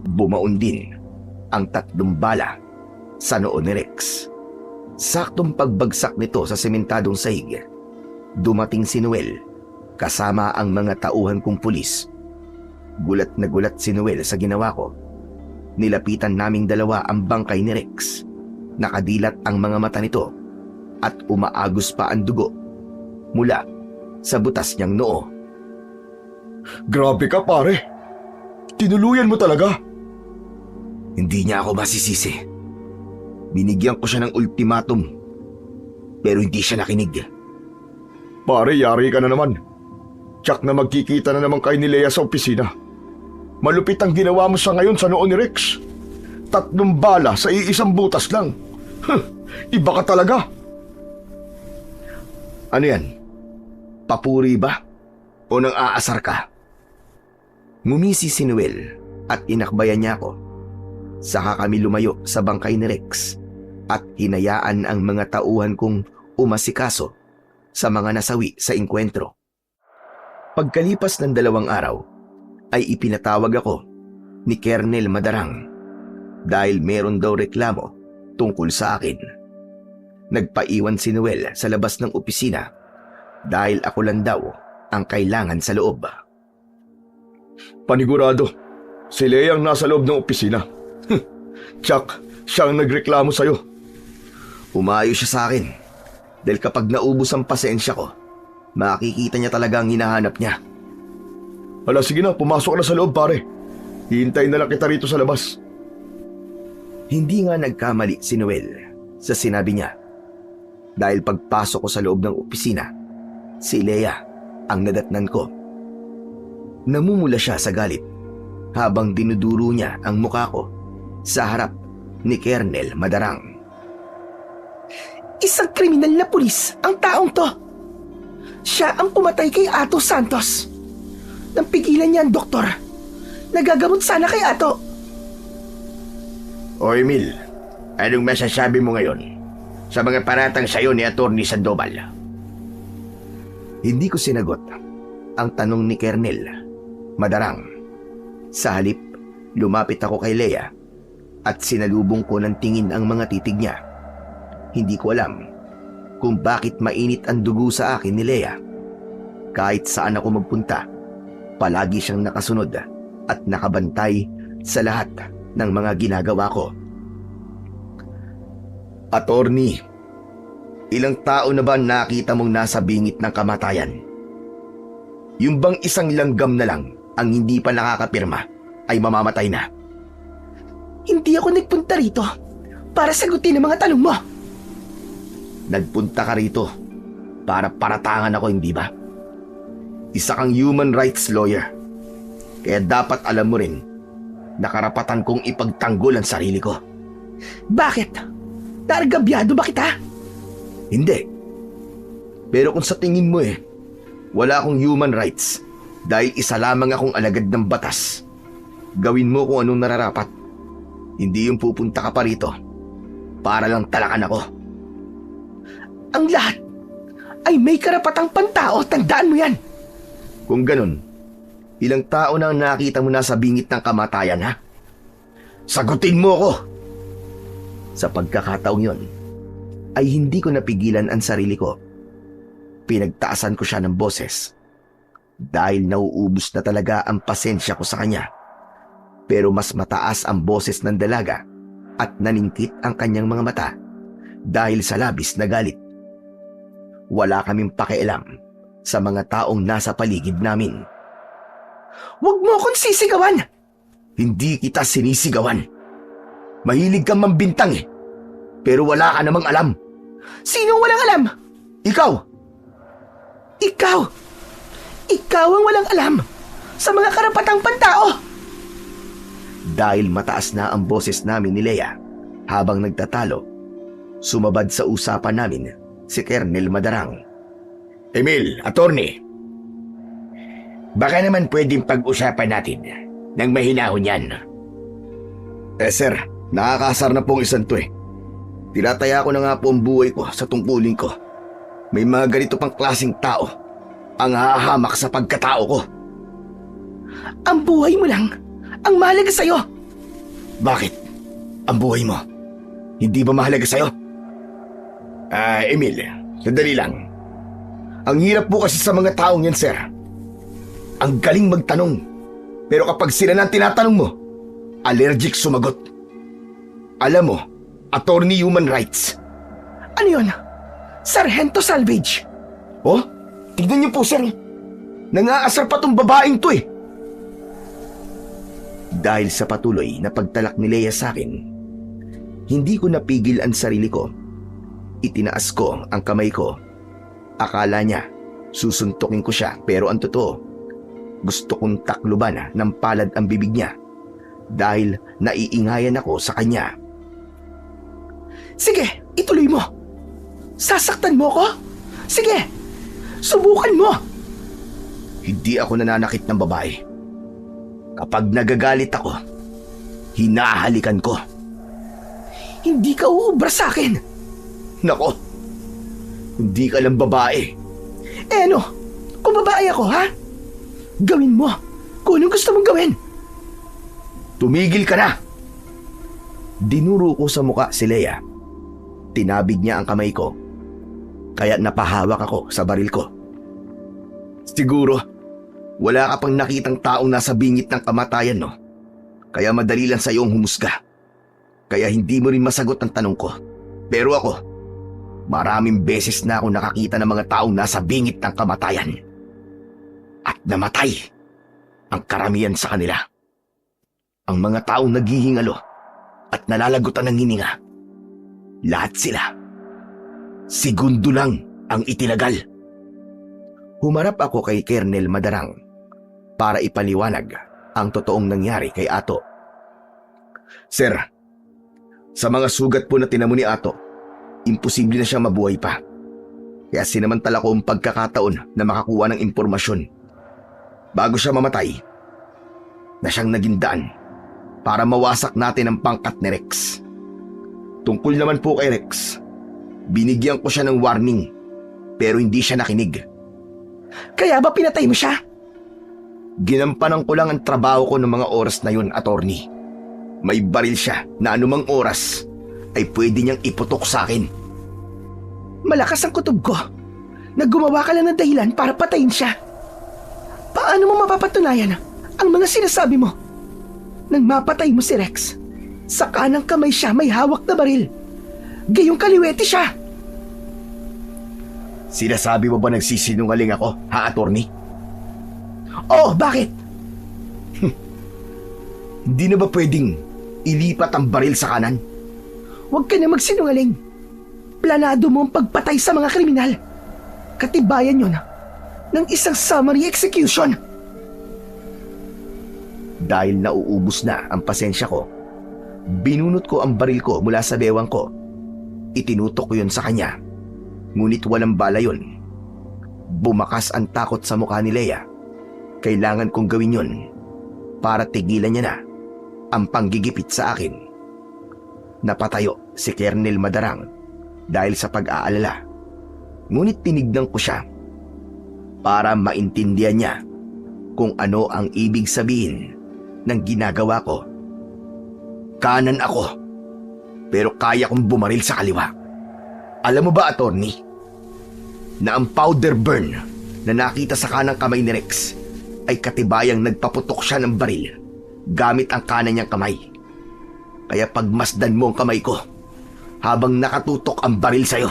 Bumaon din ang 3 bala sa noo ni Rex. Saktong pagbagsak nito sa sementadong sahig, dumating si Noel kasama ang mga tauhan kong pulis. Gulat na gulat si Noel sa ginawa ko. Nilapitan naming dalawa ang bangkay ni Rex. Nakadilat ang mga mata nito at umaagos pa ang dugo mula sa butas niyang noo. Grabe ka, pare. Tinuluyan mo talaga. Hindi niya ako masisisi. Binigyan ko siya ng ultimatum, pero hindi siya nakinig. Pare, yari ka na naman. Tsak na magkikita na naman kayo ni Lea sa opisina. Malupit ang ginawa mo sa ngayon sa noo ni Rex. 3 bala sa iisang butas lang. Iba ka talaga. Ano yan? Papuri ba? O nang aasar ka? Ngumisi si Noel at inakbayan niya ako. Saka kami lumayo sa bangkay ni Rex at hinayaan ang mga tauhan kong umasikaso sa mga nasawi sa engkwentro. Pagkalipas ng 2 araw, ay ipinatawag ako ni Colonel Madarang dahil meron daw reklamo tungkol sa akin. Nagpaiwan si Noel sa labas ng opisina dahil ako lang daw ang kailangan sa loob. Panigurado, si Lea ang nasa loob ng opisina. Tsak, siya ang nagreklamo sa'yo. Umayo siya sa akin dahil kapag naubos ang pasensya ko, makikita niya talaga ang hinahanap niya. Hala, sige na, pumasok ka na sa loob, pare. Hihintayin na lang kita rito sa labas. Hindi nga nagkamali si Noel sa sinabi niya. Dahil pagpasok ko sa loob ng opisina, si Lea ang nadatnan ko. Namumula siya sa galit habang dinuduro niya ang mukha ko sa harap ni Colonel Madarang. Isang kriminal na pulis ang taong to. Siya ang pumatay kay Ato Santos. Nang pigilan niya ang doktor, nagagamot sana kay Ato. O Emil, anong masasabi mo ngayon sa mga paratang sayo ni Atty. Sandoval? Hindi ko sinagot ang tanong ni Colonel Madarang. Sa halip, lumapit ako kay Lea at sinalubong ko ng tingin ang mga titig niya. Hindi ko alam kung bakit mainit ang dugo sa akin ni Lea. Kahit saan ako magpunta, palagi siyang nakasunod at nakabantay sa lahat ng mga ginagawa ko. Attorney, ilang tao na ba nakita mong nasa bingit ng kamatayan? Yung bang isang langgam na lang ang hindi pa nakakapirma ay mamamatay na? Hindi ako nagpunta rito para sagutin ang mga tanong mo. Nagpunta ka rito para paratangan ako, hindi ba? Isa kang human rights lawyer. Kaya dapat alam mo rin na karapatan kong ipagtanggol ang sarili ko. Bakit? Naragabyado ba kita? Hindi. Pero kung sa tingin mo wala akong human rights dahil isa lamang akong alagad ng batas, gawin mo kung anong nararapat. Hindi yung pupunta ka pa rito para lang talakan ako. Ang lahat ay may karapatang pantao, tandaan mo yan. Kung ganun, ilang tao na ang nakita mo na sa bingit ng kamatayan, ha? Sagutin mo ako! Sa pagkakataong yon, ay hindi ko napigilan ang sarili ko. Pinagtaasan ko siya ng boses dahil nauubos na talaga ang pasensya ko sa kanya. Pero mas mataas ang boses ng dalaga at naningkit ang kanyang mga mata dahil sa labis na galit. Wala kaming pakialam sa mga taong nasa paligid namin. Huwag mo akong sisigawan! Hindi kita sinisigawan. Mahilig kang mambintang pero wala ka namang alam. Sino walang alam? Ikaw! Ikaw! Ikaw ang walang alam sa mga karapatang pantao! Dahil mataas na ang boses namin ni Lea habang nagtatalo, sumabad sa usapan namin si Colonel Madarang. Emil, attorney, baka naman pwedeng pag-usapan natin ng mahinahon yan. Sir, nakakasar na pong isang to Tinataya ko na nga po ang buhay ko sa tungkulin ko. may mga ganito pang klaseng tao ang hahamak sa pagkatao ko. Ang buhay mo lang ang mahalaga sa'yo. Bakit? Ang buhay mo hindi ba mahalaga sa'yo? Emil, sandali lang. Ang hirap po kasi sa mga taong yan, sir. Ang galing magtanong, pero kapag sila na ang tinatanong mo, allergic sumagot. Alam mo, attorney human rights. Ano yun? Sargento Salvage. Oh, tignan niyo po, sir. Nangaasar pa tong babaeng to eh. Dahil sa patuloy na pagtalak ni Leia sa akin, hindi ko napigil ang sarili ko. Itinaas ko ang kamay ko. Akala niya susuntukin ko siya, pero ang totoo, gusto kong takluban ng palad ang bibig niya dahil naiingayan ako sa kanya. Sige, ituloy mo. Sasaktan mo ko? Sige, subukan mo. Hindi ako nananakit ng babae. Kapag nagagalit ako, hinahalikan ko. Hindi ka uubra sa akin. Nako, hindi ka lang babae. Ano? Kung babae ako, ha? Gawin mo kung anong gusto mong gawin. Tumigil ka na. Dinuro ko sa muka si Leia. Tinabig niya ang kamay ko, kaya napahawak ako sa baril ko. Siguro, wala ka pang nakitang taong nasa bingit ng kamatayan, no? Kaya madali lang sa iyong humusga. Kaya hindi mo rin masagot ang tanong ko. Pero ako, maraming beses na ako nakakita ng mga taong nasa bingit ng kamatayan. At namatay ang karamihan sa kanila. Ang mga taong naghihingalo at nalalagutan ng hininga. Lahat sila. Segundo lang ang itinagal. Humarap ako kay Colonel Madarang para ipaliwanag ang totoong nangyari kay Ato. Sir, sa mga sugat po na tinamo ni Ato, imposible na siya mabuhay pa. Kaya sinamantala ko ang pagkakataon na makakuha ng impormasyon. Bago siya mamatay, na siyang naging daan para mawasak natin ang pangkat ni Rex. Tungkol naman po kay Rex, binigyan ko siya ng warning pero hindi siya nakinig. Kaya ba pinatay mo siya? Ginampanan ko lang ang trabaho ko ng mga oras na yun, attorney. May baril siya na anumang oras ay pwede niyang iputok sa akin. Malakas ang kutob ko na gumawa ka lang ng dahilan para patayin siya. Paano mo mapapatunayan ang mga sinasabi mo? Nang mapatay mo si Rex, sa kanang kamay siya may hawak na baril. Gayong kaliwete siya. Sinasabi mo ba nagsisinungaling ako, ha, attorney? Oh, bakit? Hindi na ba pwedeng ilipat ang baril sa kanan? Huwag ka na magsinungaling. Planado mo ang pagpatay sa mga kriminal. Katibayan yun ng isang summary execution. Dahil nauubos na ang pasensya ko, binunot ko ang baril ko mula sa bewang ko. Itinutok ko yun sa kanya. Ngunit walang bala yun. Bumakas ang takot sa mukha ni Leia. Kailangan kong gawin yun para tigilan niya na ang panggigipit sa akin. Napatayo si Colonel Madarang dahil sa pag-aalala. Ngunit tinignan ko siya para maintindihan niya kung ano ang ibig sabihin ng ginagawa ko. Kanan ako, pero kaya kong bumaril sa kaliwa. Alam mo ba, attorney, na ang powder burn na nakita sa kanang kamay ni Rex ay katibayang nagpaputok siya ng baril gamit ang kanan niyang kamay. Kaya pagmasdan mo ang kamay ko habang nakatutok ang baril sa'yo.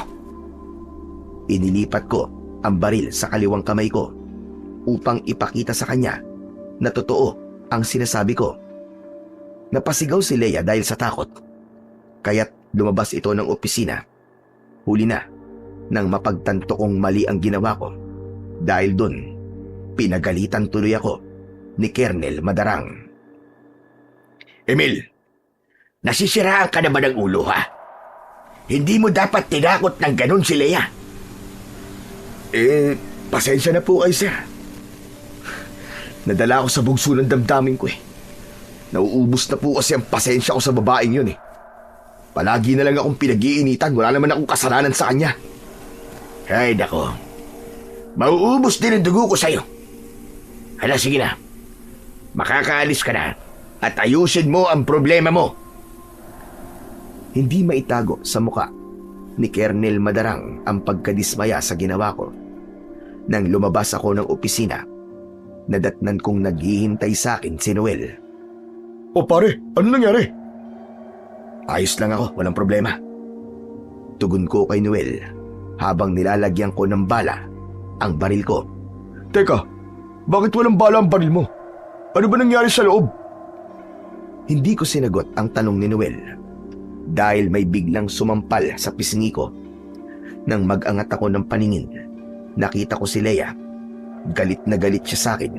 Inilipat ko ang baril sa kaliwang kamay ko upang ipakita sa kanya na totoo ang sinasabi ko. Napasigaw si Leia dahil sa takot, kaya't lumabas ito ng opisina. Huli na nang mapagtanto kong mali ang ginawa ko. Dahil dun, pinagalitan tuloy ako ni Colonel Madarang. Emil, nasisiraan ka na ba ng ulo, ha? Hindi mo dapat tinakot ng ganun si Leia. Pasensya na po kayo, sir. Nadala ako sa bugso ng damdamin ko eh. Nauubos na po kasi ang pasensya ko sa babaeng yun eh. Palagi na lang akong pinag-iinitan, wala naman akong kasalanan sa kanya. Ay, nako. Mauubos din ang dugo ko sa'yo. Hala, sige na. Makakaalis ka na at ayusin mo ang problema mo. Hindi maitago sa muka ni Kernel Madarang ang pagkadismaya sa ginawa ko. Nang lumabas ako ng opisina, nadatnan kong naghihintay sa akin si Noel. O pare, ano nangyari? Ayos lang ako, walang problema. Tugon ko kay Noel habang nilalagyan ko ng bala ang baril ko. Teka, bakit walang bala ang baril mo? Ano ba nangyari sa loob? Hindi ko sinagot ang tanong ni Noel dahil may biglang sumampal sa pisngi ko. Nang mag-angat ako ng paningin, nakita ko si Leia. Galit na galit siya sa akin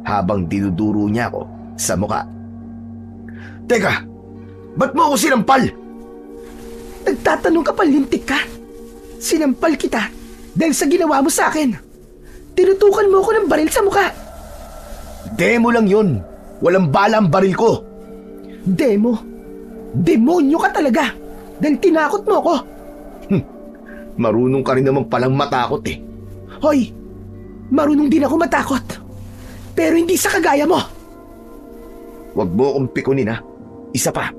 habang dinuduro niya ako sa muka. Teka, ba't mo ako sinampal? Nagtatanong ka pa, lintik ka? Sinampal kita dahil sa ginawa mo sa akin. Tinutukan mo ako ng baril sa mukha. Demo lang yun. Walang bala ang baril ko. Demo? Demonyo ka talaga dahil tinakot mo ako. Marunong ka rin naman palang matakot eh. Hoy, marunong din ako matakot. Pero hindi sa kagaya mo. Huwag mo akong pikunin ha. Isa pa.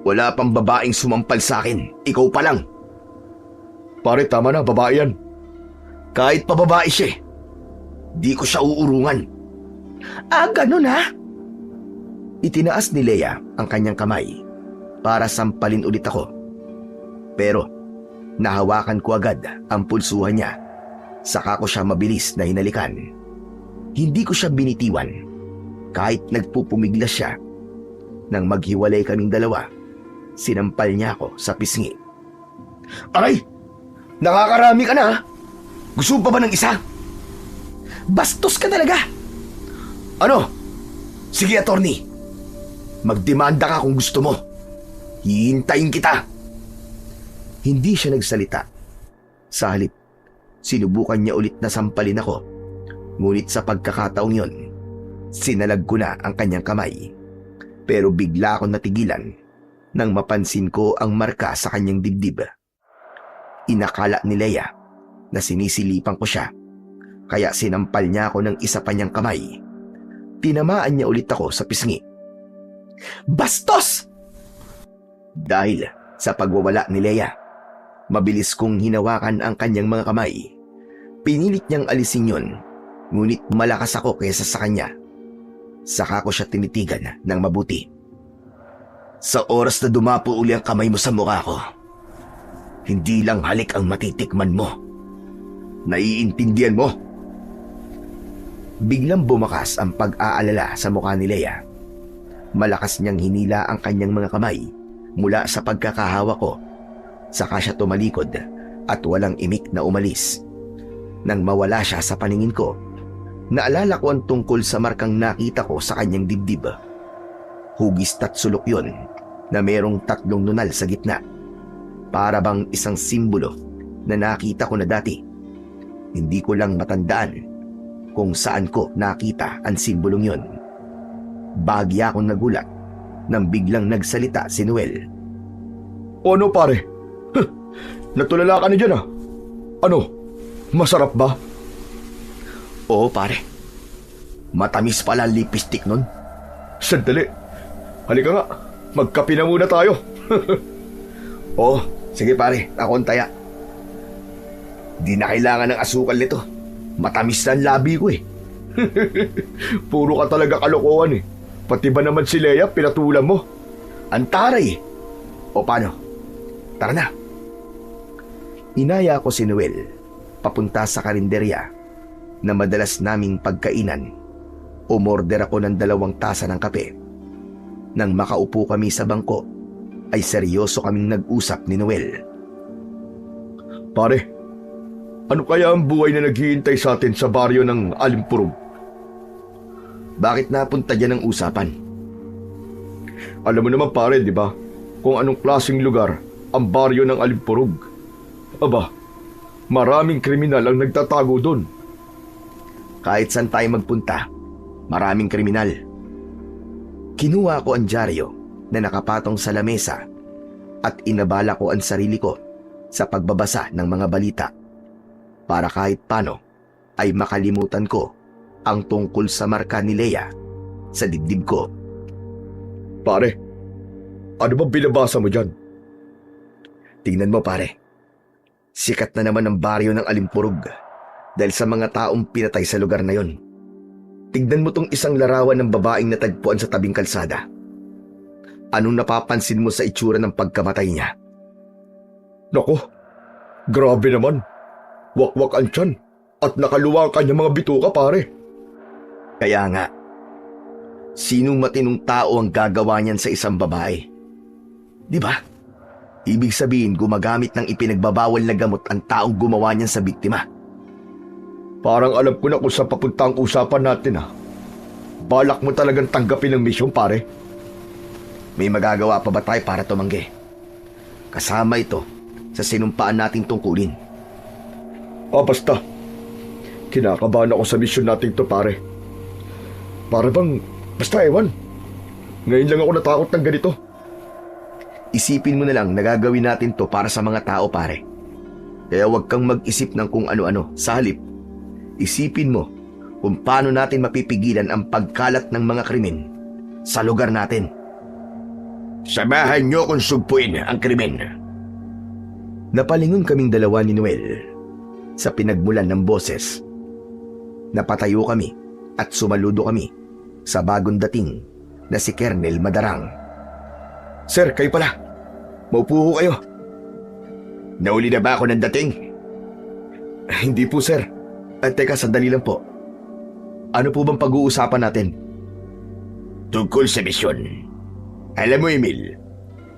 Wala pang babaeng sumampal sa akin. Ikaw pa lang. Pare, tama na, babae yan. Kahit pa babae siya, di ko siya uurungan. Ah, ganun ha? Itinaas ni Leia ang kanyang kamay para sampalin ulit ako. Pero nahawakan ko agad ang pulsuhan niya. Saka ko siya mabilis na hinalikan. Hindi ko siya binitiwan kahit nagpupumiglas siya. Nang maghiwalay kaming dalawa, sinampal niya ako sa pisngi. Aray! Nakakarami ka na ha? Gusto pa ba ng isa? Bastos ka talaga. Ano? Sige, attorney. Magdemanda ka kung gusto mo. Hihintayin kita. Hindi siya nagsalita. Sa halip, sinubukan niya ulit na sampalin ako. Ngunit sa pagkakataong yon, sinalag ko na ang kanyang kamay. Pero bigla akong natigilan nang mapansin ko ang marka sa kanyang dibdib. Inakala ni Leia na sinisilipan ko siya, kaya sinampal niya ako ng isa pa niyang kamay. Tinamaan niya ulit ako sa pisngi. Bastos! Dahil sa pagwawala ni Leia, mabilis kong hinawakan ang kanyang mga kamay. Pinilit niyang alisin yon, ngunit malakas ako kaysa sa kanya. Saka ko siya tinitigan ng mabuti. Sa oras na dumapo uli ang kamay mo sa mukha ko, hindi lang halik ang matitikman mo. Naiintindihan mo? Biglang bumakas ang pag-aalala sa mukha ni Leia. Malakas niyang hinila ang kanyang mga kamay mula sa pagkakahawa ko. Saka siya tumalikod at walang imik na umalis. Nang mawala siya sa paningin ko, naalala ko ang tungkol sa markang nakita ko sa kanyang dibdib. Hugis at sulok yon na merong 3 nunal sa gitna. Para bang isang simbolo na nakita ko na dati. Hindi ko lang matandaan kung saan ko nakita ang simbolong yon. Bagya akong nagulat nang biglang nagsalita si Noel. O ano pare? Natulala ka na dyan ah. Ano? Masarap ba? Oo pare. Matamis pala ang lipstick nun. Sandali. Halika nga. Magkape na muna tayo. Oo, sige pare. Ako ang taya. Di na kailangan ng asukal nito. Matamis na ang labi ko eh. Puro ka talaga kalokohan eh. Pati ba naman si Leia pinatulan mo? Ang taray eh. O paano? Tara na. Inaya ko si Noel papunta sa karinderya na madalas naming pagkainan. Umorder ako ng 2 tasa ng kape. Nang makaupo kami sa bangko, ay seryoso kaming nag-usap ni Noel. Pare, ano kaya ang buhay na naghihintay sa atin sa baryo ng Alimpurog? Bakit napunta dyan ang usapan? Alam mo naman pare, di ba? Kung anong klaseng lugar ang baryo ng Alimpurog. Aba, maraming kriminal ang nagtatago doon. Kahit saan tayo magpunta, maraming kriminal. Kinuha ko ang dyaryo na nakapatong sa lamesa at inabala ko ang sarili ko sa pagbabasa ng mga balita. para kahit paano ay makalimutan ko ang tungkol sa marka ni Leia sa dibdib ko. Pare, ano ba binabasa mo dyan? Tingnan mo pare, sikat na naman ang baryo ng Alimpurog dahil sa mga taong pinatay sa lugar na yon. Tignan mo tong isang larawan ng babaeng natagpuan sa tabing kalsada. Anong napapansin mo sa itsura ng pagkamatay niya? Nako, grabe naman. Wakwak ang tiyan at nakaluwa ang kanyang mga bituka, pare. Kaya nga, sinong matinong tao ang gagawa niyan sa isang babae? Di ba? Ibig sabihin gumagamit ng ipinagbabawal na gamot ang taong gumawa niyan sa biktima. Parang alam ko na kung saan papunta ang usapan natin, ha. Balak mo talagang tanggapin ang misyon, pare. May magagawa pa ba tayo para tumanggi? Kasama ito sa sinumpaan nating tungkulin. Basta. Kinakabahan ako sa misyon natin to, pare. Para bang, basta ewan. Ngayon lang ako natakot ng ganito. Isipin mo na lang na gagawin natin to para sa mga tao, pare. Kaya huwag kang mag-isip ng kung ano-ano. Sa halip, isipin mo kung paano natin mapipigilan ang pagkalat ng mga krimen sa lugar natin. Samahan niyo kung sugpuin ang krimen. Napalingon kaming dalawa ni Noel sa pinagmulan ng boses. Napatayo kami at sumaludo kami sa bagong dating na si Colonel Madarang. Sir, kayo pala. Maupo ko kayo. Nauli na ba ako ng dating? Hindi po, sir. Teka, sandali lang po. Ano po bang pag-uusapan natin? Tungkol sa misyon. Alam mo, Emil,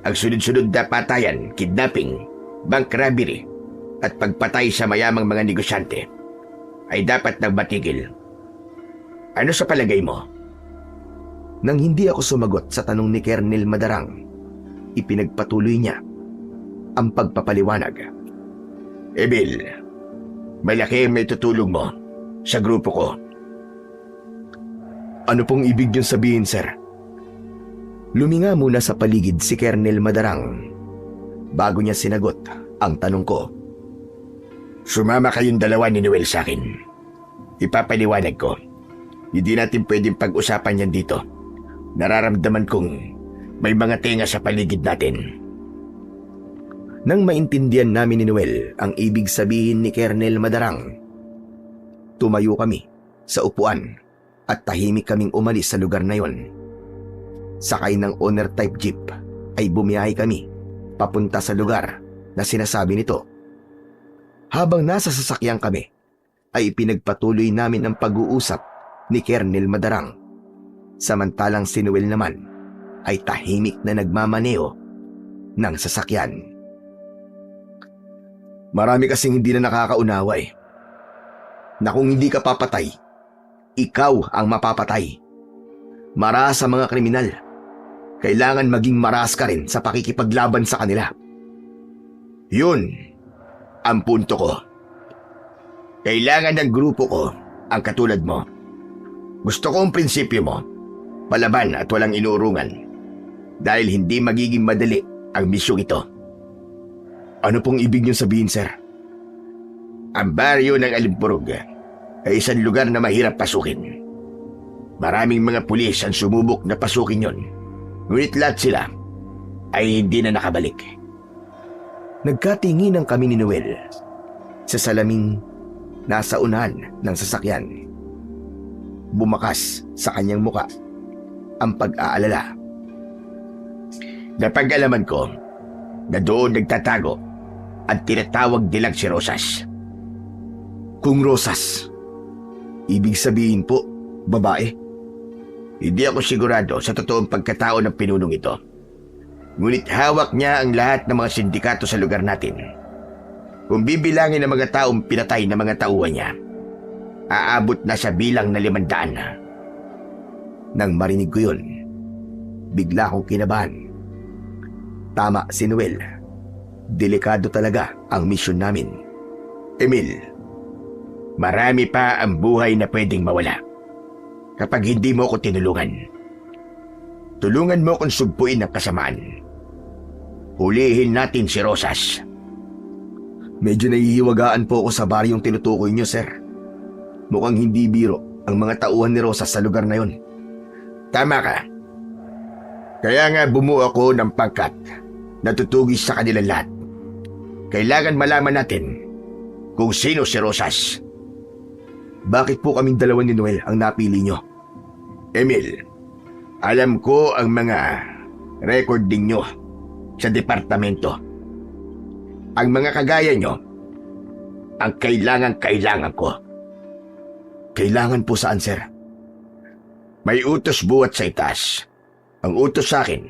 ang sunod-sunod na patayan, kidnapping, bank robbery, at pagpatay sa mayamang mga negosyante ay dapat nang matigil. Ano sa palagay mo? Nang hindi ako sumagot sa tanong ni Colonel Madarang, ipinagpatuloy niya ang pagpapaliwanag. Emil, malaki ang may tutulong mo sa grupo ko. Ano pong ibig niyong sabihin, sir? Luminga muna sa paligid si Colonel Madarang bago niya sinagot ang tanong ko. Sumama kayong dalawa ni Noel sa akin. Ipapaliwanag ko. Hindi natin pwedeng pag-usapan yan dito. Nararamdaman kong may mga tenga sa paligid natin. Nang maintindihan namin ni Noel ang ibig sabihin ni Colonel Madarang, tumayo kami sa upuan at tahimik kaming umalis sa lugar na yon. Sakay ng owner-type jeep ay bumiyahe kami papunta sa lugar na sinasabi nito. Habang nasa sasakyan kami, ay pinagpatuloy namin ang pag-uusap ni Colonel Madarang. Samantalang si Noel naman ay tahimik na nagmamaneo ng sasakyan. Marami kasing hindi na nakakaunawa na kung hindi ka papatay, ikaw ang mapapatay. Maras sa mga kriminal, kailangan maging maras ka rin sa pakikipaglaban sa kanila. Yun ang punto ko. Kailangan ng grupo ko ang katulad mo. Gusto ko ang prinsipyo mo, palaban at walang inuurungan, dahil hindi magiging madali ang misyong ito. Ano pong ibig niyong sabihin, sir? Ang baryo ng Alimpurog ay isang lugar na mahirap pasukin. Maraming mga pulis ang sumubok na pasukin yon, ngunit lahat sila ay hindi na nakabalik. Nagkatinginan kami ni Noel sa salaming nasa unahan ng sasakyan. Bumakas sa kanyang muka ang pag-aalala. Napag-alaman ko na doon nagtatago at tinatawag nilang si Rosas. Kung Rosas, ibig sabihin po, babae? Hindi ako sigurado sa totoong pagkatao ng pinunong ito. Ngunit hawak niya ang lahat ng mga sindikato sa lugar natin. Kung bibilangin ang mga taong pinatay na mga tauhan niya, aabot na sa bilang na 500. Nang marinig ko yun, bigla akong kinabahan. Tama si Noel. Delikado talaga ang misyon namin. Emil, marami pa ang buhay na pwedeng mawala kapag hindi mo ko tinulungan. Tulungan mo kung sugpuin ang kasamaan. Hulihin natin si Rosas. Medyo nahihiwagaan po ako sa baryong tinutukoy niyo, sir. Mukhang hindi biro ang mga tauhan ni Rosa sa lugar na yon. Tama ka. Kaya nga bumuo ako ng pangkat na tutugis sa kanilang lahat. Kailangan malaman natin kung sino si Rosas. Bakit po kaming dalawa ni Noel ang napili niyo? Emil, alam ko ang mga record ninyo sa departamento. Ang mga kagaya nyo, ang kailangan ko. Kailangan po saan, sir? May utos buhat sa itaas. Ang utos sa akin,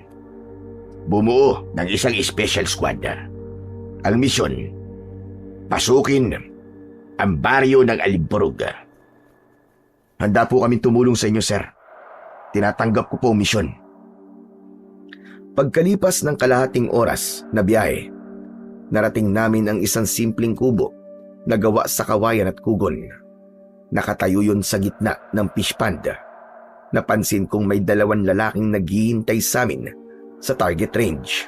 bumuo ng isang special squad. Ang misyon, pasukin ang baryo ng Alimburog. Handa po kaming tumulong sa inyo, sir. Tinatanggap ko po ang misyon. Pagkalipas ng kalahating oras na biyahe, narating namin ang isang simpleng kubo na gawa sa kawayan at kugon. Nakatayo yun sa gitna ng fish pond. Napansin kong may 2 lalaking naghihintay sa amin sa target range.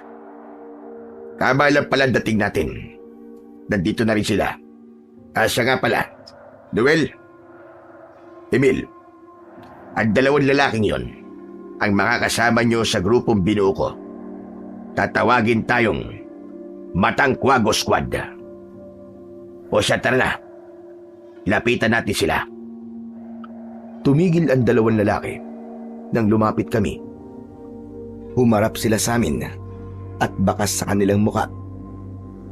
Tama lang pala dating natin. Nandito na rin sila. Siya nga pala, Noel, Emil, ang 2 lalaking yon ang makakasama nyo sa grupong binuo ko. Tatawagin tayong Matangkuago Squad. O siya, tara na. Lapitan natin sila. Tumigil ang 2 lalaki nang lumapit kami. Humarap sila sa amin at bakas sa kanilang muka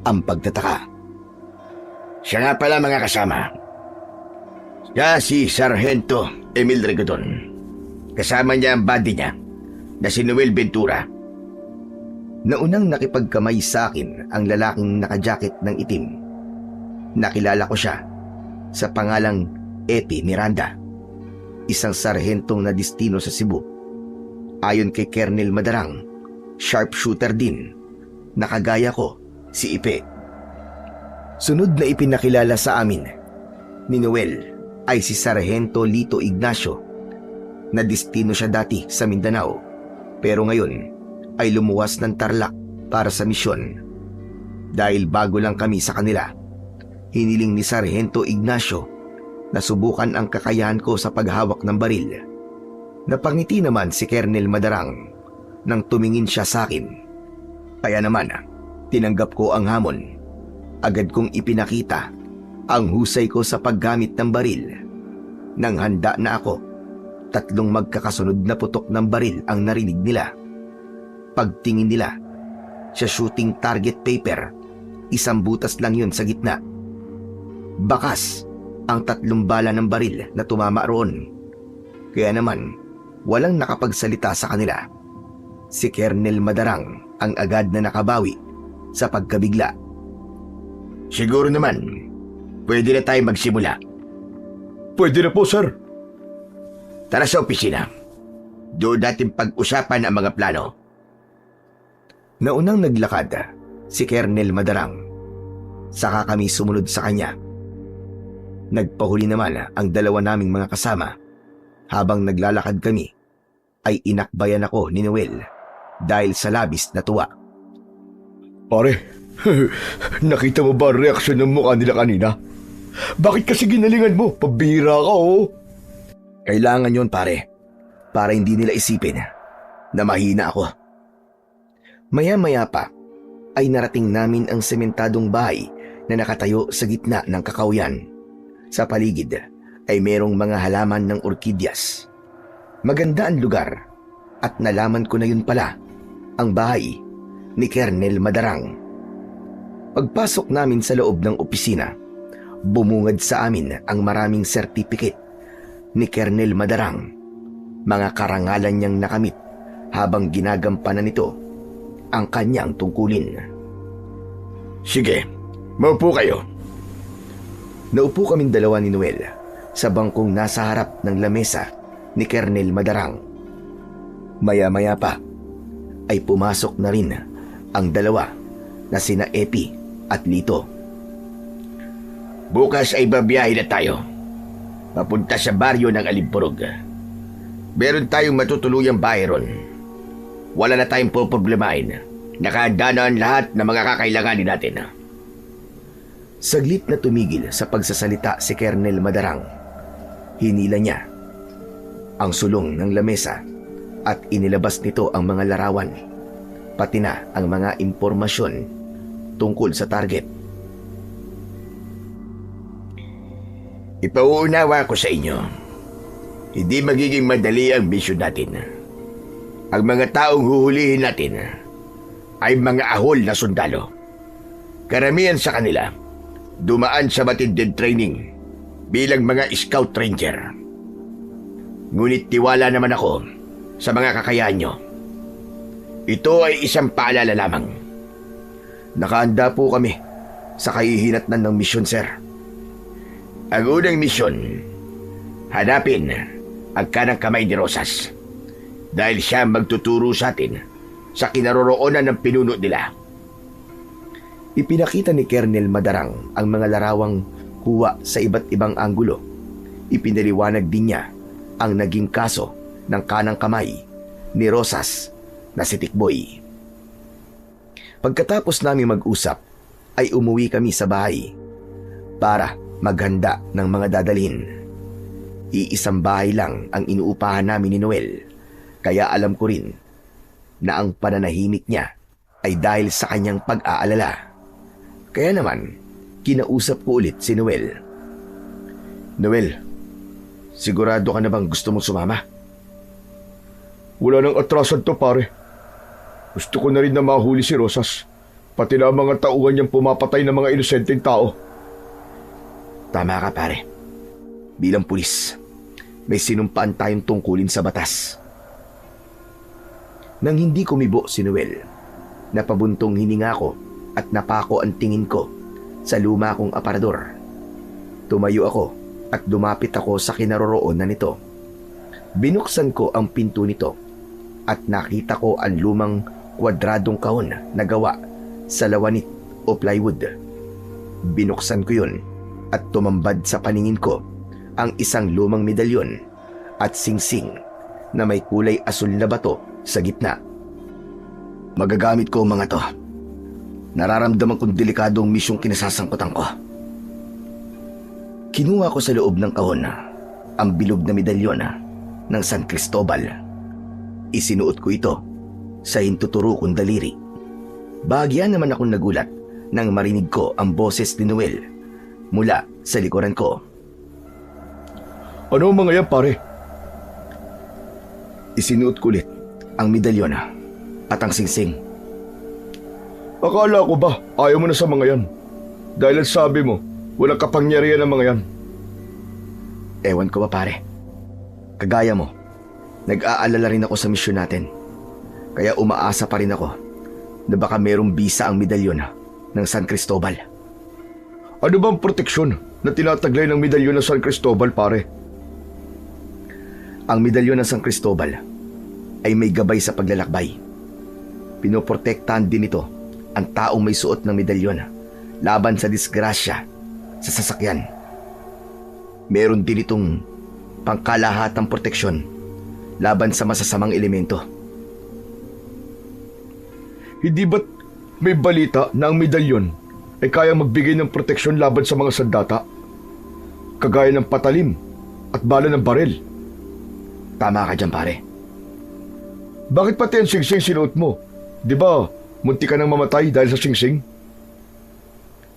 ang pagtataka. Siya nga pala mga kasama. Siya si Sargento Emil Rigodon. Kasama niya ang buddy niya na si Noel Ventura. Naunang nakipagkamay sa akin ang lalaking nakajacket ng itim. Nakilala ko siya sa pangalang Epi Miranda, isang sarhentong na destino sa Cebu. Ayon kay Colonel Madarang, sharpshooter din, nakagaya ko si Ipe. Sunod na ipinakilala sa amin ni Noel ay si Sargento Lito Ignacio, na destino siya dati sa Mindanao pero ngayon ay lumuwas ng Tarlac para sa misyon. Dahil bago lang kami sa kanila, hiniling ni Sargento Ignacio na subukan ang kakayahan ko sa paghawak ng baril. Napangiti naman si Colonel Madarang nang tumingin siya sa akin. Kaya naman, tinanggap ko ang hamon. Agad kong ipinakita ang husay ko sa paggamit ng baril. Nang handa na ako, 3 magkakasunod na putok ng baril ang narinig nila. Pagtingin nila, sa shooting target paper, 1 butas lang yun sa gitna. Bakas ang 3 bala ng baril na tumama roon. Kaya naman, walang nakapagsalita sa kanila. Si Colonel Madarang ang agad na nakabawi sa pagkabigla. Siguro naman, pwede na tayo magsimula. Pwede na po, sir. Tara sa opisina. Doon natin pag-usapan ang mga plano. Naunang naglakad si Colonel Madarang. Saka kami sumunod sa kanya. Nagpahuli naman ang 2 naming mga kasama. Habang naglalakad kami, ay inakbayan ako ni Noel dahil sa labis na tuwa. Pare, nakita mo ba ang reaksyon ng mukha nila kanina? Bakit kasi ginalingan mo? Pabira ka, oh. Kailangan yon, pare, para hindi nila isipin na mahina ako. Maya-maya pa ay narating namin ang sementadong bahay na nakatayo sa gitna ng kakawyan. Sa paligid ay merong mga halaman ng orkidyas. Maganda ang lugar at nalaman ko na yun pala ang bahay ni Colonel Madarang. Pagpasok namin sa loob ng opisina, bumungad sa amin ang maraming certificate ni Colonel Madarang. Mga karangalan niyang nakamit habang ginagampanan nito ang kanyang tungkulin. Sige, maupo kayo. Naupo kaming 2 ni Noel sa bangkong nasa harap ng lamesa ni Colonel Madarang. Maya-maya pa ay pumasok na rin ang 2 na sina Epi at Lito. Bukas ay babiyahe na tayo. Papunta sa baryo ng Alimburog. Meron tayong matutuluyang bahay ron. Wala na tayong poproblemahin. Nakahanda na ang lahat ng mga kakailanganin natin. Saglit na tumigil sa pagsasalita si Colonel Madarang. Hinila niya ang sulong ng lamesa at inilabas nito ang mga larawan, pati na ang mga impormasyon tungkol sa target. Ipauunawa ko sa inyo, hindi magiging madali ang mission natin. Ang mga taong huhulihin natin ay mga ahol na sundalo. Karamihan sa kanila dumaan sa matinding training bilang mga scout ranger. Ngunit tiwala naman ako sa mga kakayahan nyo. Ito ay isang paalala lamang. Nakahanda po kami sa kahihinatnan ng misyon, sir. Ang unang misyon, hanapin ang kanang kamay ni Rosas dahil siya magtuturo sa atin sa kinaroroonan ng pinuno nila. Ipinakita ni Colonel Madarang ang mga larawang kuha sa iba't ibang anggulo. Ipinaliwanag din niya ang naging kaso ng kanang kamay ni Rosas na si Tikboy. Pagkatapos namin mag-usap, ay umuwi kami sa bahay para maghanda ng mga dadalhin. Iisang bahay lang ang inuupahan namin ni Noel, kaya alam ko rin na ang pananahimik niya ay dahil sa kanyang pag-aalala. Kaya naman, kinausap ko ulit si Noel. Noel, sigurado ka na bang gusto mong sumama? Wala nang atrasan to, pare. Gusto ko na rin na mahuli si Rosas, pati na ang mga tauhan niyang pumapatay ng mga inosenteng tao. Tama ka, pare. Bilang pulis, may sinumpaan tayong tungkulin sa batas. Nang hindi kumibo si Noel, napabuntong hininga ko at napako ang tingin ko sa luma kong aparador. Tumayo ako at dumapit ako sa kinaroroonan nito. Binuksan ko ang pinto nito at nakita ko ang lumang kwadradong kahon na gawa sa lawanit o plywood. Binuksan ko yun at tumambad sa paningin ko ang isang lumang medalyon at singsing na may kulay asul na bato sa gitna. Magagamit ko ang mga to. Nararamdaman kong delikadong misyong kinasasangkutan ko. Kinuha ko sa loob ng kahon ang bilog na medalyon ng San Cristobal. Isinuot ko ito sa hintuturo kong daliri. Bahagya naman akong nagulat nang marinig ko ang boses ni Noel mula sa likuran ko. Ano ang mga yan, pare? Isinuot ko ulit ang medalyon at ang singsing. Akala ko ba ayaw mo na sa mga yan? Dahil ang sabi mo, walang kapangyarihan ng mga yan. Ewan ko ba, pare. Kagaya mo, nag-aalala rin ako sa misyon natin. Kaya umaasa pa rin ako na baka merong bisa ang medalyon ng San Cristobal. Ano bang proteksyon na tinataglay ng medalyon ng San Cristobal, pare? Ang medalyon ng San Cristobal ay may gabay sa paglalakbay. Pinoprotektahan din ito ang taong may suot ng medalyon laban sa disgrasya sa sasakyan. Meron din itong pangkalahatang proteksyon laban sa masasamang elemento. Hindi ba't may balita na ang medalyon ay kayang magbigay ng proteksyon laban sa mga sandata? Kagaya ng patalim at bala ng baril. Tama ka dyan, pare. Bakit pati ang singsing sinuot mo? Di ba, munti ka nang mamatay dahil sa singsing?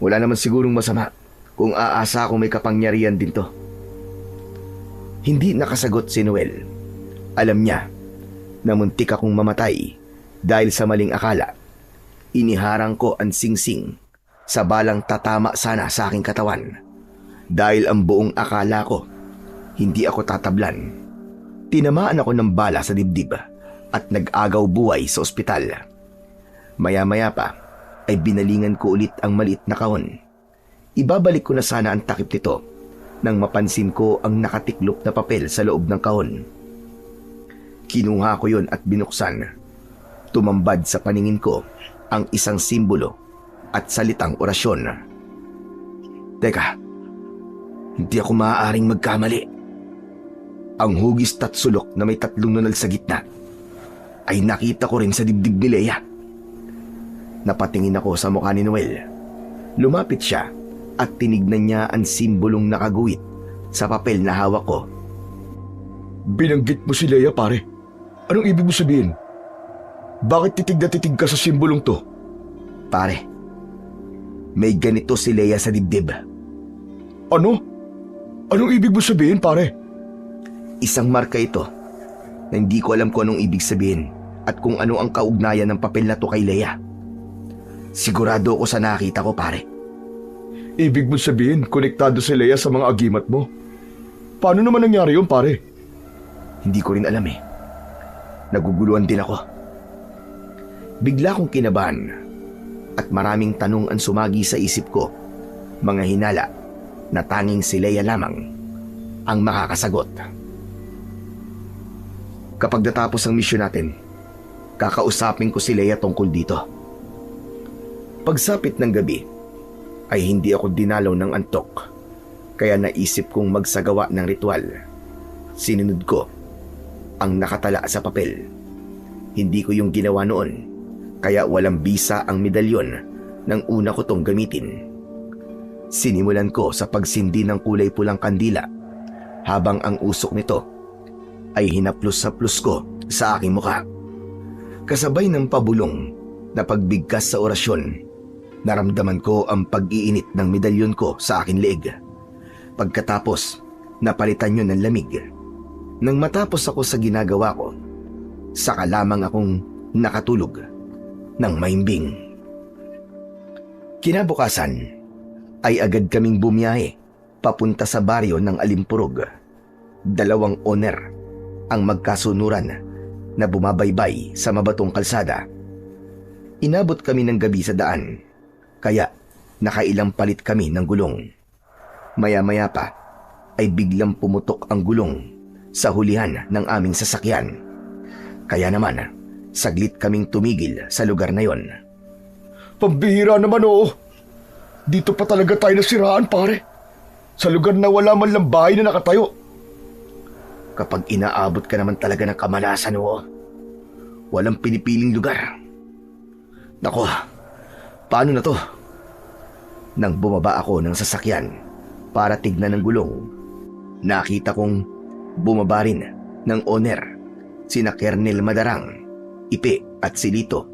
Wala naman sigurong masama kung aasa akong may kapangyarihan din to. Hindi nakasagot si Noel. Alam niya na muntik akong mamatay dahil sa maling akala. Iniharang ko ang singsing sa balang tatama sana sa aking katawan. Dahil ang buong akala ko, hindi ako tatablan. Tinamaan ako ng bala sa dibdib at nag-agaw buhay sa ospital. Maya-maya pa ay binalingan ko ulit ang maliit na kahon. Ibabalik ko na sana ang takip nito nang mapansin ko ang nakatiklop na papel sa loob ng kahon. Kinuha ko yon at binuksan. Tumambad sa paningin ko ang isang simbolo at salitang orasyon. Teka, hindi ako maaaring magkamali. Ang hugis at sulok na may 3 nunal sa gitna ay nakita ko rin sa dibdib ni Leia. Napatingin ako sa mukha ni Noel. Lumapit siya at tinignan niya ang simbolong nakaguhit sa papel na hawak ko. Binanggit mo si Leia, pare. Anong ibig mo sabihin? Bakit titig na titig ka sa simbolong to? Pare, may ganito si Leia sa dibdib. Ano? Anong ibig mo sabihin, pare? Isang marka ito na hindi ko alam kung anong ibig sabihin at kung ano ang kaugnayan ng papel na to kay Leia. Sigurado ako sa nakita ko, pare. Ibig mo sabihin, konektado si Leia sa mga agimat mo. Paano naman nangyari yun, pare? Hindi ko rin alam eh. Naguguluhan din ako. Bigla kong kinabahan at maraming tanong ang sumagi sa isip ko. Mga hinala na tanging si Leia lamang ang makakasagot. Kapag natapos ang misyon natin, kakausapin ko si Leia tungkol dito. Pagsapit ng gabi, ay hindi ako dinalaw ng antok, kaya naisip kong magsagawa ng ritual. Sinunod ko ang nakatala sa papel. Hindi ko yung ginawa noon, kaya walang bisa ang medalyon nang una ko tong gamitin. Sinimulan ko sa pagsindi ng kulay pulang kandila habang ang usok nito ay hinaplos-haplos ko sa aking mukha. Kasabay ng pabulong na pagbigkas sa orasyon, naramdaman ko ang pag-iinit ng medalyon ko sa aking leeg. Pagkatapos, napalitan yun ng lamig. Nang matapos ako sa ginagawa ko, saka lamang akong nakatulog ng mahimbing. Kinabukasan ay agad kaming bumiyahe papunta sa baryo ng Alimpurog. 2 oner ang magkasunuran na bumabaybay sa mabatong kalsada. Inabot kami ng gabi sa daan, kaya nakailang palit kami ng gulong. Maya-maya pa ay biglang pumutok ang gulong sa hulihan ng aming sasakyan. Kaya naman, saglit kaming tumigil sa lugar na yon. Pambihira naman, oo. Dito pa talaga tayo nasiraan, pare. Sa lugar na wala man lang bahay na nakatayo. Kapag inaabot ka naman talaga ng kamalasan, oo. Walang pinipiling lugar. Nako, paano na to? Nang bumaba ako ng sasakyan para tignan ng gulong, nakita kong bumaba rin ng owner, sina Kernel Madarang, Ipe at Silito.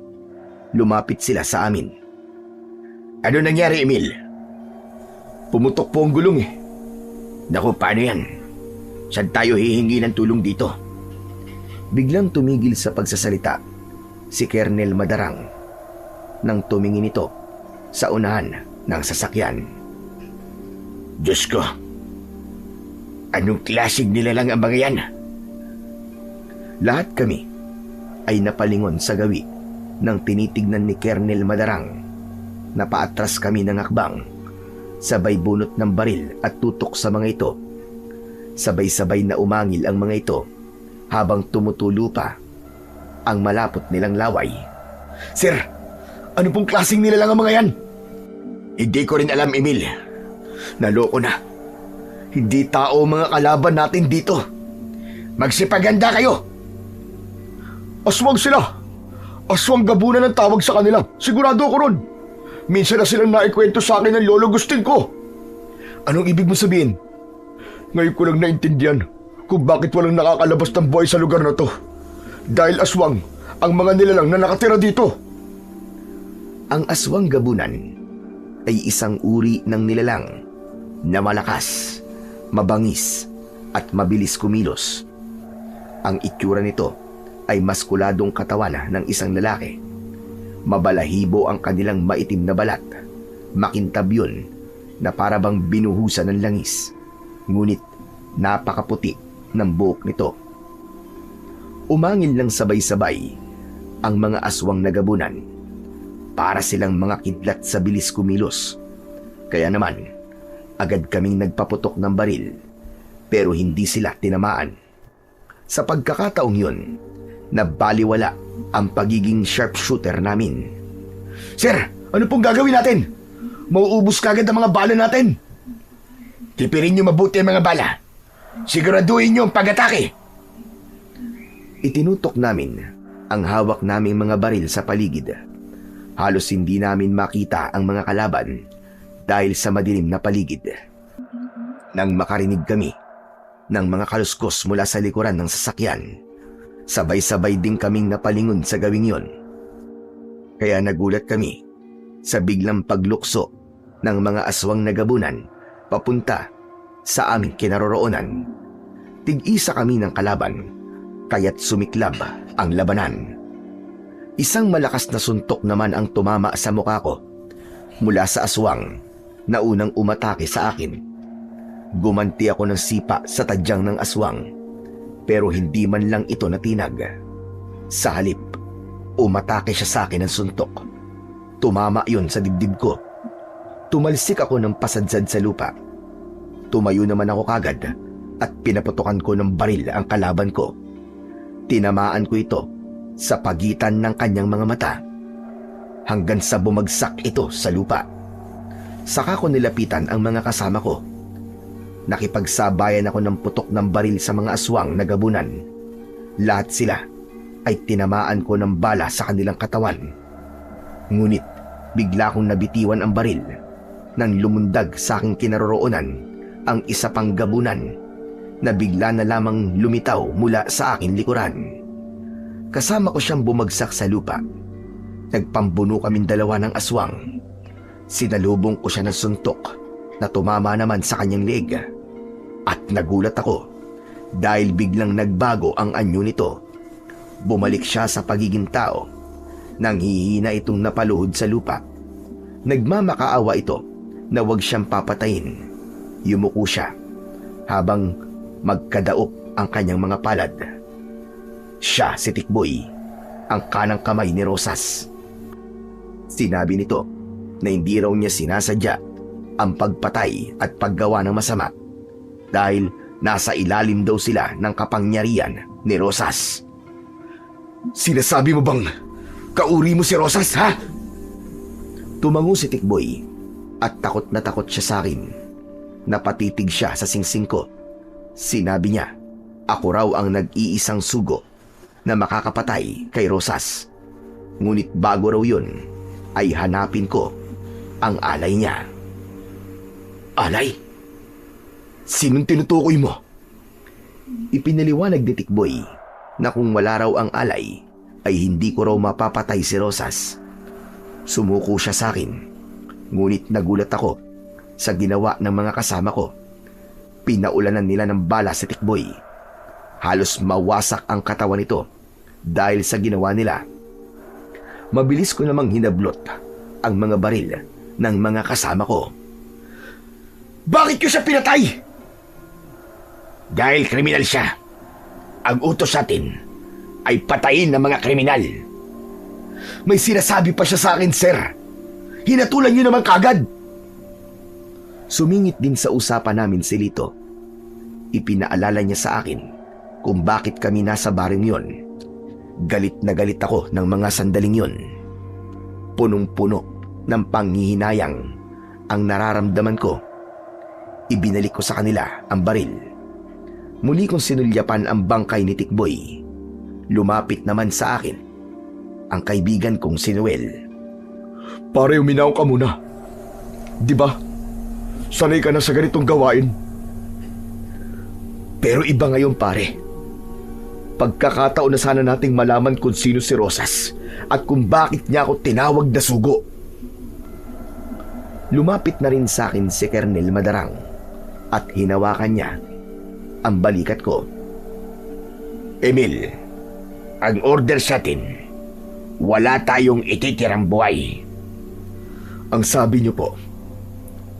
Lumapit sila sa amin. Ano nangyari, Emil? Pumutok po ang gulong eh. Naku, paano yan? Saan tayo hihingi ng tulong dito? Biglang tumigil sa pagsasalita si Kernel Madarang nang tumingin ito sa unahan ng sasakyan. Diyos ko, anong klaseng nilalang ang mga yan? Lahat kami ay napalingon sa gawi nang tinitignan ni Kernel Madarang. Napaatras kami ng akbang, sabay bunot ng baril at tutok sa mga ito. Sabay-sabay na umangil ang mga ito habang tumutulo pa ang malapot nilang laway. Sir, ano pong klaseng nilalang ang mga yan? Hindi ko rin alam, Emil. Naloko na. Hindi tao mga kalaban natin dito. Magsipaganda kayo! Aswang sila. Aswang gabunan ang tawag sa kanila. Sigurado ko ron. Minsan na silang naikwento sa akin ng lolo Gustin ko. Anong ibig mo sabihin? Ngayon ko lang naintindihan kung bakit walang nakakalabas ng buhay sa lugar na to. Dahil aswang ang mga nilalang na nakatira dito. Ang aswang gabunan ay isang uri ng nilalang na malakas, mabangis at mabilis kumilos. Ang itsura nito ay maskuladong katawan ng isang lalaki. Mabalahibo ang kanilang maitim na balat. Makintab yun na parabang binuhusan ng langis. Ngunit napakaputi ng buhok nito. Umangil lang sabay-sabay ang mga aswang na gabunan. Para silang mga kidlat sa bilis kumilos. Kaya naman, agad kaming nagpaputok ng baril, pero hindi sila tinamaan. Sa pagkakataong yun, nabaliwala ang pagiging sharpshooter namin. Sir, ano pong gagawin natin? Mauubos kagad ang mga bala natin. Tipirin niyo mabuti ang mga bala. Siguraduhin niyo ang pag-atake. Itinutok namin ang hawak naming mga baril sa paligid. Halos hindi namin makita ang mga kalaban dahil sa madilim na paligid. Nang makarinig kami ng mga kaluskos mula sa likuran ng sasakyan, sabay-sabay din kaming napalingon sa gawing yon. Kaya nagulat kami sa biglang paglukso ng mga aswang na gabunan papunta sa aming kinaroroonan. Tig-isa kami ng kalaban, kaya't sumiklab ang labanan. Isang malakas na suntok naman ang tumama sa mukha ko mula sa aswang na unang umatake sa akin. Gumanti ako ng sipa sa tadyang ng aswang, pero hindi man lang ito natinag. Sa halip, umatake siya sa akin ng suntok. Tumama yon sa dibdib ko. Tumalsik ako ng pasadsad sa lupa. Tumayo naman ako kagad at pinaputukan ko ng baril ang kalaban ko. Tinamaan ko ito sa pagitan ng kanyang mga mata hanggang sa bumagsak ito sa lupa. Saka ko nilapitan ang mga kasama ko. Nakipagsabayan ako ng putok ng baril sa mga aswang na gabunan. Lahat sila ay tinamaan ko ng bala sa kanilang katawan. Ngunit bigla kong nabitiwan ang baril nang lumundag sa aking kinaroroonan ang isa pang gabunan na bigla na lamang lumitaw mula sa aking likuran. Kasama ko siyang bumagsak sa lupa. Nagpambuno kaming dalawa ng aswang. Sinalubong ko siya ng suntok na tumama naman sa kanyang leeg. At nagulat ako dahil biglang nagbago ang anyo nito. Bumalik siya sa pagiging tao. Nang hihina itong napaluhod sa lupa. Nagmamakaawa ito na huwag siyang papatayin. Yumuko siya habang magkadaop ang kanyang mga palad. Siya si Tikboy, ang kanang kamay ni Rosas. Sinabi nito na hindi raw niya sinasadya ang pagpatay at paggawa ng masama dahil nasa ilalim daw sila ng kapangyarihan ni Rosas. Sinasabi mo bang kauri mo si Rosas, ha? Tumango si Tikboy at takot na takot siya sa akin. Napatitig siya sa singsing ko. Sinabi niya, ako raw ang nag-iisang sugo na makakapatay kay Rosas. Ngunit bago raw yun, ay hanapin ko ang alay niya. Alay? Sinong tinutukoy mo? Ipinaliwanag ni Tikboy na kung wala raw ang alay, ay hindi ko raw mapapatay si Rosas. Sumuko siya sa akin, ngunit nagulat ako sa ginawa ng mga kasama ko. Pinaulanan nila ng bala si Tikboy. Halos mawasak ang katawan nito dahil sa ginawa nila. Mabilis ko namang hinablot ang mga baril ng mga kasama ko. Bakit ko siya pinatay? Dahil kriminal siya. Ang utos natin ay patayin ng mga kriminal. May sinasabi pa siya sa akin, sir. Hinatulan niyo naman kagad. Sumingit din sa usapan namin si Lito. Ipinaalala niya sa akin kung bakit kami nasa baring yon. Galit na galit ako ng mga sandaling yon. Punong-puno ng panghihinayang ang nararamdaman ko. Ibinalik ko sa kanila ang baril. Muli kong sinulyapan ang bangkay ni Tikboy. Lumapit naman sa akin ang kaibigan kong si Noel. Pare, uminaw ka muna. Di ba? Sanay ka na sa ganitong gawain. Pero iba ngayon, pare. Pagkakataon na sana nating malaman kung sino si Rosas at kung bakit niya ako tinawag na sugo. Lumapit na rin sa akin si Kernel Madarang at hinawakan niya ang balikat ko. Emil, ang order sa atin, wala tayong ititirang buhay. Ang sabi niyo po,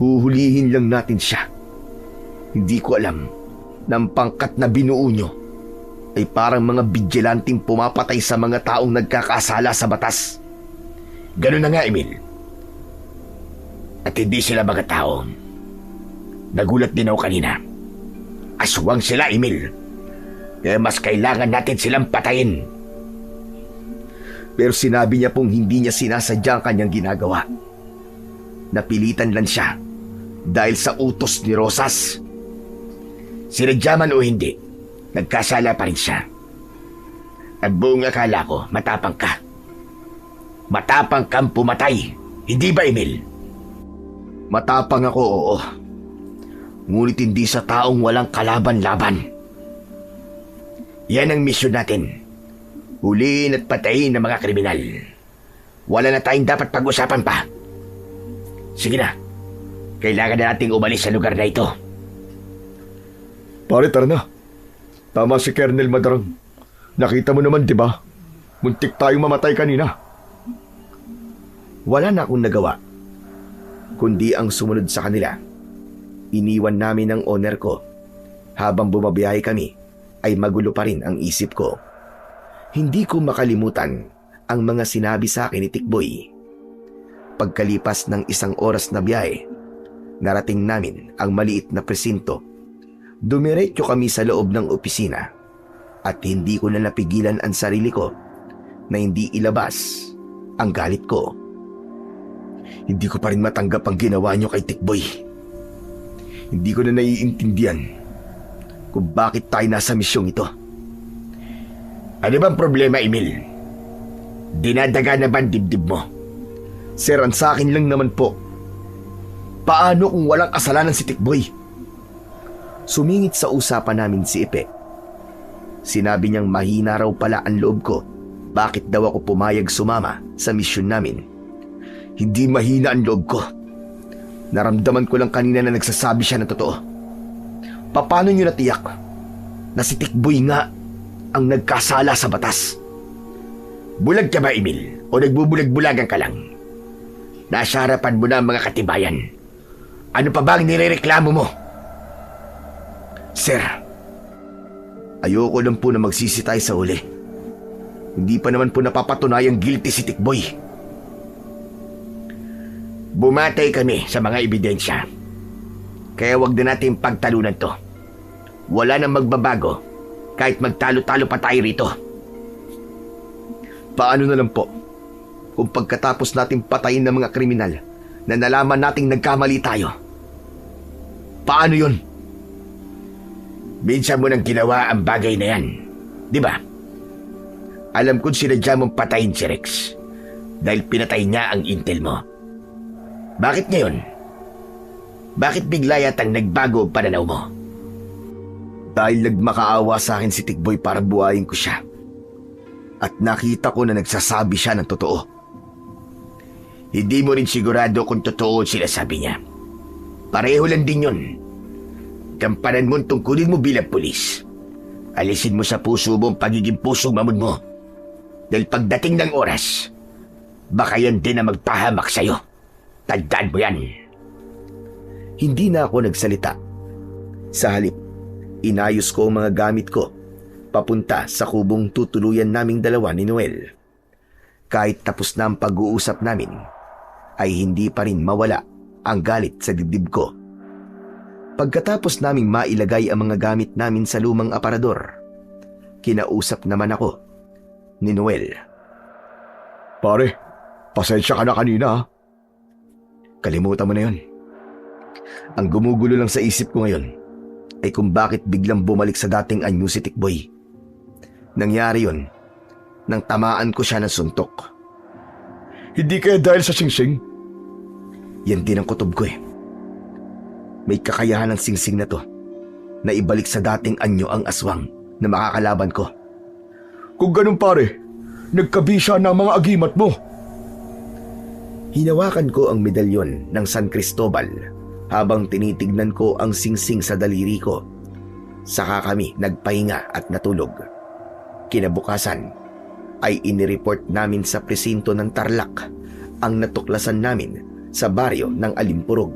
huhulihin lang natin siya. Hindi ko alam na ang pangkat na binuo niyo ay parang mga bijilanting pumapatay sa mga taong nagkakasala sa batas. Ganun na nga, Emil. At hindi sila mga tao. Nagulat din ako kanina. Aswang sila, Emil. Kaya mas kailangan natin silang patayin. Pero sinabi niya pong hindi niya sinasadya ang kanyang ginagawa. Napilitan lang siya dahil sa utos ni Rosas. Sinadya man o hindi, nagkasala pa rin siya. Ang buong akala ko, matapang ka. Matapang kang pumatay, hindi ba, Emil? Matapang ako, oo. Ngunit hindi sa taong walang kalaban-laban. Yan ang misyon natin. Huliin at patayin ng mga kriminal. Wala na tayong dapat pag-usapan pa. Sige na. Kailangan na nating umalis sa lugar na ito. Pare, tara na. Tama si Colonel Madrang. Nakita mo naman, di ba? Muntik tayong mamatay kanina. Wala na akong nagawa, kundi ang sumunod sa kanila. Iniwan namin ang owner ko. Habang bumabiyahe kami, ay magulo pa rin ang isip ko. Hindi ko makalimutan ang mga sinabi sa akin ni Tikboy. Pagkalipas ng 1 oras na biyahe, narating namin ang maliit na presinto. Dumiretso kami sa loob ng opisina at hindi ko na napigilan ang sarili ko na hindi ilabas ang galit ko. Hindi ko pa rin matanggap ang ginawa niyo kay Tikboy. Hindi ko na naiintindihan kung bakit tayo nasa misyong ito. Ano bang problema, Emil? Dinadaga na ba ang dibdib mo? Sir, ang sa akin lang naman po. Paano kung walang kasalanan si Tikboy? Sumingit sa usapan namin si Ipe. Sinabi niyang mahina raw pala ang loob ko. Bakit daw ako pumayag sumama sa misyon namin? Hindi mahina ang loob ko. Naramdaman ko lang kanina na nagsasabi siya ng totoo. Paano niyo natiyak na si Tikboy nga ang nagkasala sa batas? Bulag ka ba, Emil? O nagbubulag-bulagan ka lang? Nasa harapan mo na ang mga katibayan. Ano pa ba ang nirereklamo mo? Sir, ayoko lang po na magsisi tayo sa huli. Hindi pa naman po napapatunayang guilty si Tikboy. Bumatay kami sa mga ebidensya. Kaya wag na natin pagtalunan to. Wala nang magbabago kahit magtalo-talo pa tayo rito. Paano na lang po kung pagkatapos nating patayin ng mga kriminal na nalaman nating nagkamali tayo? Paano yun? Minsan mo nang ginawa ang bagay na yan. Di ba? Alam kong sinadya mong patayin si Rex dahil pinatay niya ang intel mo. Bakit ngayon? Bakit bigla yatang nagbago ang pananaw mo? Dahil nagmakaawa sa akin si Tikboy para buhayin ko siya. At nakita ko na nagsasabi siya ng totoo. Hindi mo rin sigurado kung totoo sila sabi niya. Pareho lang din yun. Gampanan mo tungkulin mo bilang pulis. Alisin mo sa puso mo ang pagiging pusong mamon mo. Dahil pagdating ng oras, baka yan din ang magpahamak sa'yo. Tandaan mo yan. Hindi na ako nagsalita. Sa halip, inayos ko ang mga gamit ko papunta sa kubong tutuluyan naming dalawa ni Noel. Kahit tapos na ang pag-uusap namin, ay hindi pa rin mawala ang galit sa dibdib ko. Pagkatapos naming mailagay ang mga gamit namin sa lumang aparador, kinausap naman ako ni Noel. Pare, pasensya ka na kanina ha. Kalimutan mo na yun. Ang gumugulo lang sa isip ko ngayon ay kung bakit biglang bumalik sa dating anyo si Tikboy. Nangyari yun nang tamaan ko siya ng suntok. Hindi kaya dahil sa singsing? Yan din ang kutob ko eh. May kakayahan ng singsing na to na ibalik sa dating anyo ang aswang na makakalaban ko. Kung ganun pare, nagkabisa na ang mga agimat mo. Hinawakan ko ang medalyon ng San Cristobal habang tinitignan ko ang singsing sa daliri ko. Saka kami nagpahinga at natulog. Kinabukasan ay inireport namin sa presinto ng Tarlac ang natuklasan namin sa baryo ng Alimpurog.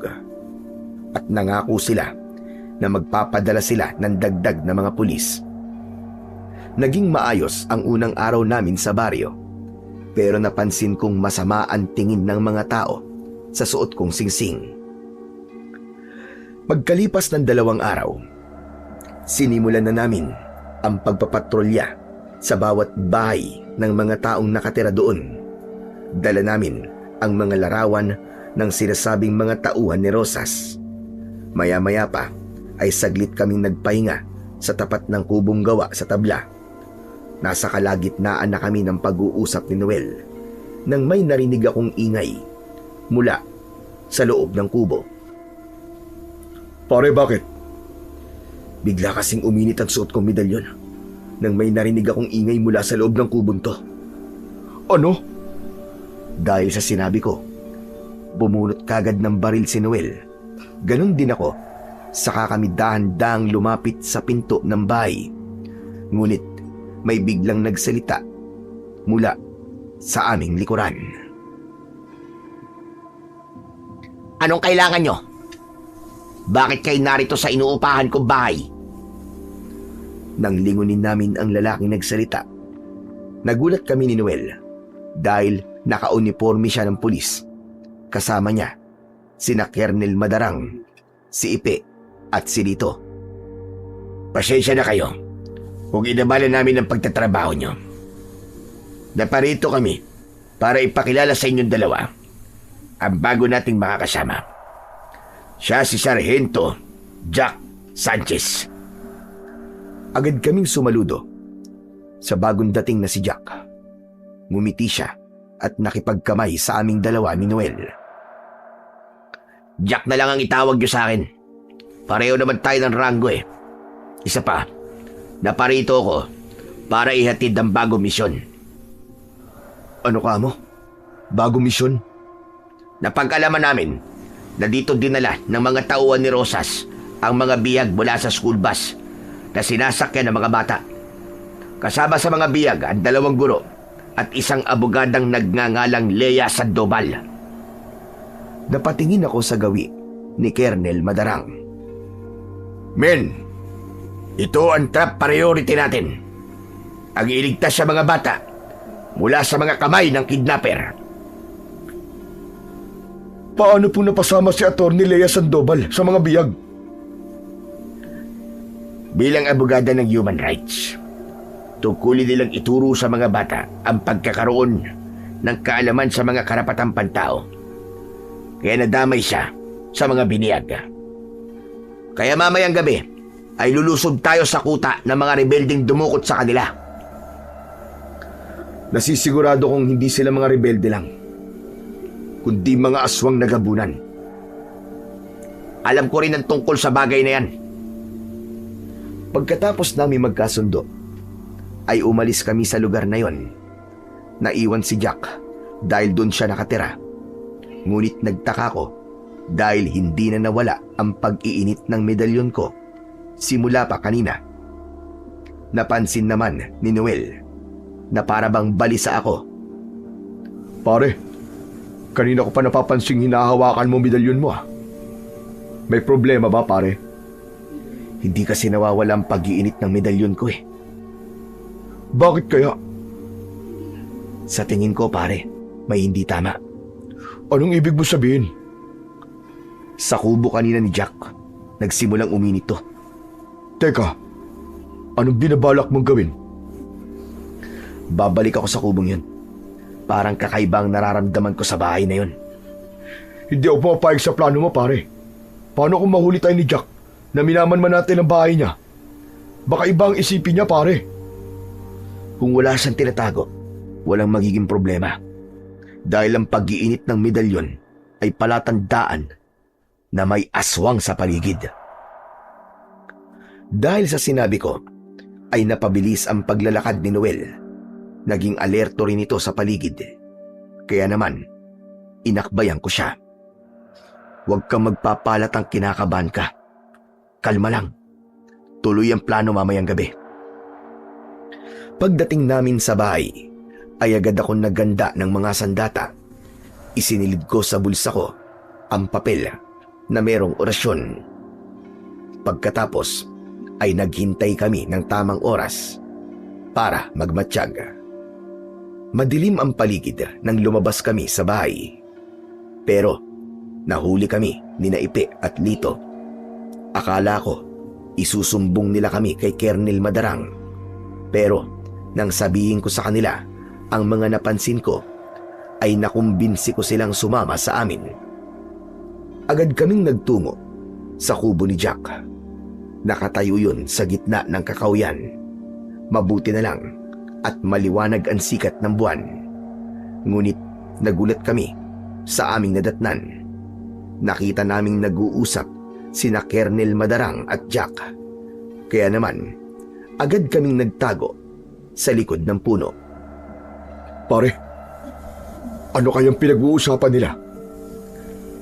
At nangako sila na magpapadala sila ng dagdag na mga pulis. Naging maayos ang unang araw namin sa baryo. Pero napansin kong masama ang tingin ng mga tao sa suot kong singsing. Pagkalipas ng 2 araw, sinimulan na namin ang pagpapatrolya sa bawat bahay ng mga taong nakatira doon. Dala namin ang mga larawan ng sinasabing mga tauhan ni Rosas. Maya-maya pa ay saglit kaming nagpahinga sa tapat ng kubong gawa sa tabla. Nasa kalagitnaan na kami ng pag-uusap ni Noel nang may narinig akong ingay mula sa loob ng kubo. Pare, bakit? Bigla kasing uminit ang suot kong medalyon nang may narinig akong ingay mula sa loob ng kubong to. Ano? Dahil sa sinabi ko, bumunot kagad ng baril si Noel. Ganon din ako. Saka kami dahan-dahang lumapit sa pinto ng bahay. Ngunit may biglang nagsalita mula sa aming likuran. Anong kailangan nyo? Bakit kayo narito sa inuupahan kong bahay? Nang lingunin namin ang lalaking nagsalita, nagulat kami ni Noel dahil naka-uniforme siya ng pulis. Kasama niya sina Kernel Madarang, si Ipe at si Lito. Pasensya na kayo kung inabala namin ang pagtatrabaho nyo. Naparito kami para ipakilala sa inyong dalawa ang bago nating makakasama. Siya si Sargento Jack Sanchez. Agad kaming sumaludo sa bagong dating na si Jack. Ngumiti siya at nakipagkamay sa aming dalawa ni Noel. Jack na lang ang itawag nyo sa akin. Pareho naman tayo ng ranggo eh. Isa pa, naparito ako para ihatid ang bagong misyon. Ano ka mo? Bagong misyon? Napag-alaman namin na dito dinala ng mga tauhan ni Rosas ang mga biyag mula sa school bus na sinasakyan ng mga bata. Kasama sa mga biyag ang 2 guro at isang abogadang nagngangalang Lea Sandoval. Napatingin ako sa gawi ni Kernel Madarang. Men, ito ang top priority natin. Ang iligtas sa mga bata mula sa mga kamay ng kidnapper. Paano po napasama si Atty. Lea Sandoval sa mga biyag? Bilang abogada ng human rights, tungkulin nilang ituro sa mga bata ang pagkakaroon ng kaalaman sa mga karapatang pantao. Kaya nadamay siya sa mga biniyag. Kaya mamayang gabi ay lulusob tayo sa kuta ng mga rebeldeng dumukot sa kanila. Nasisigurado kong hindi sila mga rebelde lang, kundi mga aswang nagabunan. Alam ko rin ang tungkol sa bagay na yan. Pagkatapos namin magkasundo, ay umalis kami sa lugar na yon. Naiwan si Jack dahil doon siya nakatira. Ngunit nagtaka ko dahil hindi na nawala ang pag-iinit ng medalyon ko simula pa kanina. Napansin naman ni Noel na para bang balisa ako. Pare, kanina ko pa napapansing hinahawakan mo medalyon mo. May problema ba, pare? Hindi kasi nawawala ang pag-iinit ng medalyon ko eh. Bakit kaya? Sa tingin ko pare, may hindi tama. Anong ibig mo sabihin? Sa kubo kanina ni Jack, nagsimulang uminit to. Teka, anong binabalak mong gawin? Babalik ako sa kubong yun. Parang kakaibang nararamdaman ko sa bahay na yun. Hindi ako pumapayag sa plano mo, pare. Paano kung mahuli tayo ni Jack na minamanman natin ang bahay niya? Baka iba ang isipin niya, pare. Kung wala siyang tinatago, walang magiging problema. Dahil ang pag-iinit ng medalyon ay palatandaan na may aswang sa paligid. Dahil sa sinabi ko, ay napabilis ang paglalakad ni Noel. Naging alerto rin ito sa paligid. Kaya naman, inakbayan ko siya. Huwag kang magpapalatang kinakabahan ka. Kalma lang. Tuloy ang plano mamayang gabi. Pagdating namin sa bahay, ay agad akong nagganda ng mga sandata. Isinilid ko sa bulsa ko ang papel na merong orasyon. Pagkatapos ay naghintay kami ng tamang oras para magmatsyag. Madilim ang paligid nang lumabas kami sa bahay. Pero nahuli kami ni Naipe at Lito. Akala ko isusumbong nila kami kay Kernel Madarang. Pero nang sabihin ko sa kanila ang mga napansin ko, ay nakumbinsi ko silang sumama sa amin. Agad kaming nagtungo sa kubo ni Jack. Nakatayo yun sa gitna ng kakawyan. Mabuti na lang at maliwanag ang sikat ng buwan. Ngunit nagulat kami sa aming nadatnan. Nakita naming nag-uusap sina Kernel Madarang at Jack. Kaya naman, agad kaming nagtago sa likod ng puno. Pare, ano kayang pinag-uusapan nila?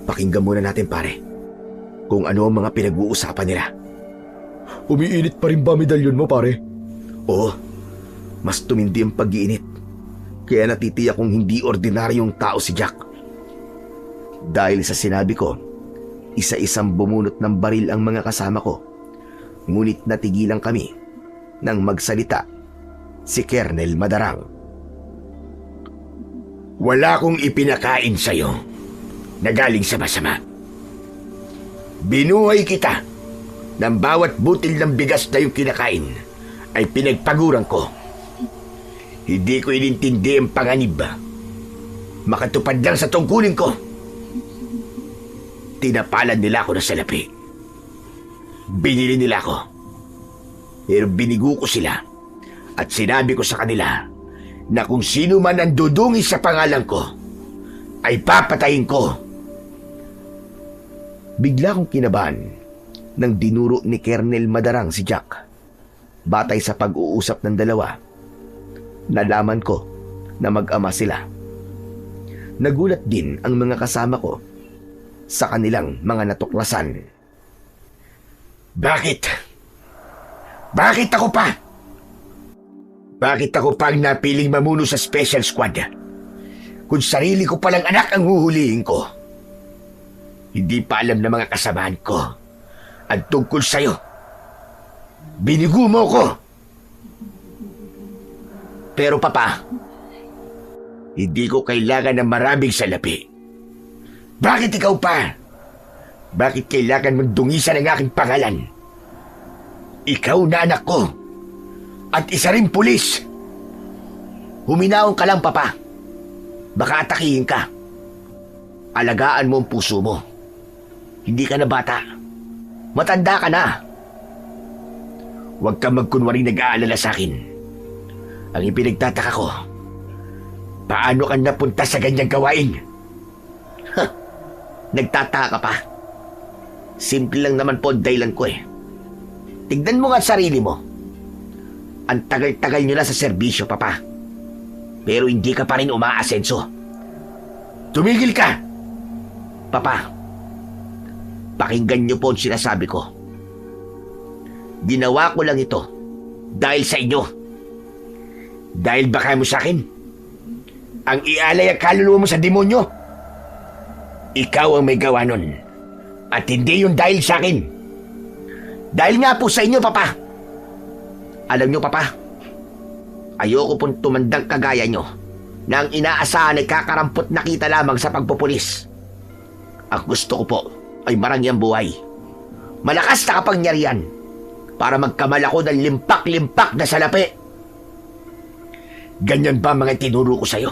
Pakinggan muna natin pare kung ano ang mga pinag-uusapan nila. Umiinit pa rin ba medalyon mo, pare? Oo, mas tumindi ang pag-iinit. Kaya natitiyak kong hindi ordinaryong tao si Jack. Dahil sa sinabi ko, isa-isang bumunot ng baril ang mga kasama ko. Ngunit natigilan kami nang magsalita si Kernel Madarang. Wala akong ipinakain sa'yo na galing sa masama. Binuhay kita ng bawat butil ng bigas na yung kinakain ay pinagpaguran ko. Hindi ko inintindi ang panganib. Makatupad lang sa tungkulin ko. Tinapalan nila ako ng salapi. Binili nila ako. Pero binigo ko sila at sinabi ko sa kanila na kung sino man ang dudungi sa pangalan ko ay papatayin ko. Bigla kong kinabahan nang dinuro ni Kernel Madarang si Jack. Batay sa pag-uusap ng dalawa, nalaman ko na mag-ama sila. Nagulat din ang mga kasama ko sa kanilang mga natuklasan. Bakit? Bakit ako pa? Bakit ako pa ang napiling mamuno sa special squad? Kung sarili ko palang anak ang huhulihin ko. Hindi pa alam ng mga kasamahan ko ang tungkol sa'yo. Binigo mo ko. Pero papa, hindi ko kailangan ng maraming salapi. Bakit ikaw pa? Bakit kailangan magdungisan ang aking pangalan? Ikaw na anak ko. At isa rin pulis. Huminaon ka lang, papa. Baka atakihin ka. Alagaan mo ang puso mo. Hindi ka na bata. Matanda ka na. Huwag kang magkunwaring nag-aalala sa akin. Ang ipinagtataka ko, paano ka napunta sa ganyang gawain? Nagtataka ka pa. Simple lang naman po ang dahilan ko eh. Tignan mo nga sarili mo. Ang tagal-tagal nyo na sa serbisyo, papa. Pero hindi ka pa rin umaasenso. Tumigil ka! Papa, pakinggan nyo po ang sinasabi ko. Ginawa ko lang ito dahil sa inyo. Dahil baka mo sa akin. Ang ialay ang kaluluwa mo sa demonyo. Ikaw ang may gawa nun. At hindi yun dahil sa akin. Dahil nga po sa inyo, papa. Alam nyo, papa, ayoko pong tumandang kagaya nyo na ang inaasahan ay kakarampot na kita lamang sa pagpupulis. Ang gusto ko po ay marangyang buhay. Malakas na kapangyarihan para magkamal ako ng limpak-limpak na salapi. Ganyan ba mga tinuro ko sa'yo?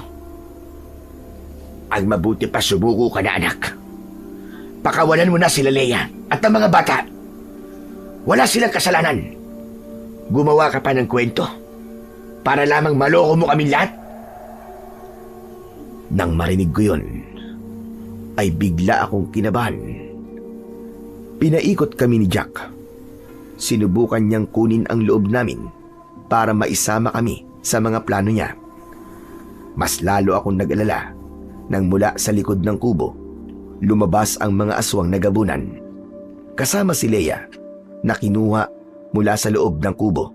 Ang mabuti pa sumuko ka na, anak. Pakawalan mo na sila Leia at ang mga bata. Wala silang kasalanan. Gumawa ka pa ng kwento para lamang maloko mo kami lahat. Nang marinig ko yun, ay bigla akong kinabahan. Pinaikot kami ni Jack. Sinubukan niyang kunin ang loob namin para maisama kami sa mga plano niya. Mas lalo akong nag-alala nang mula sa likod ng kubo, lumabas ang mga aswang na gabunan. Kasama si Leia na kinuha mula sa loob ng kubo.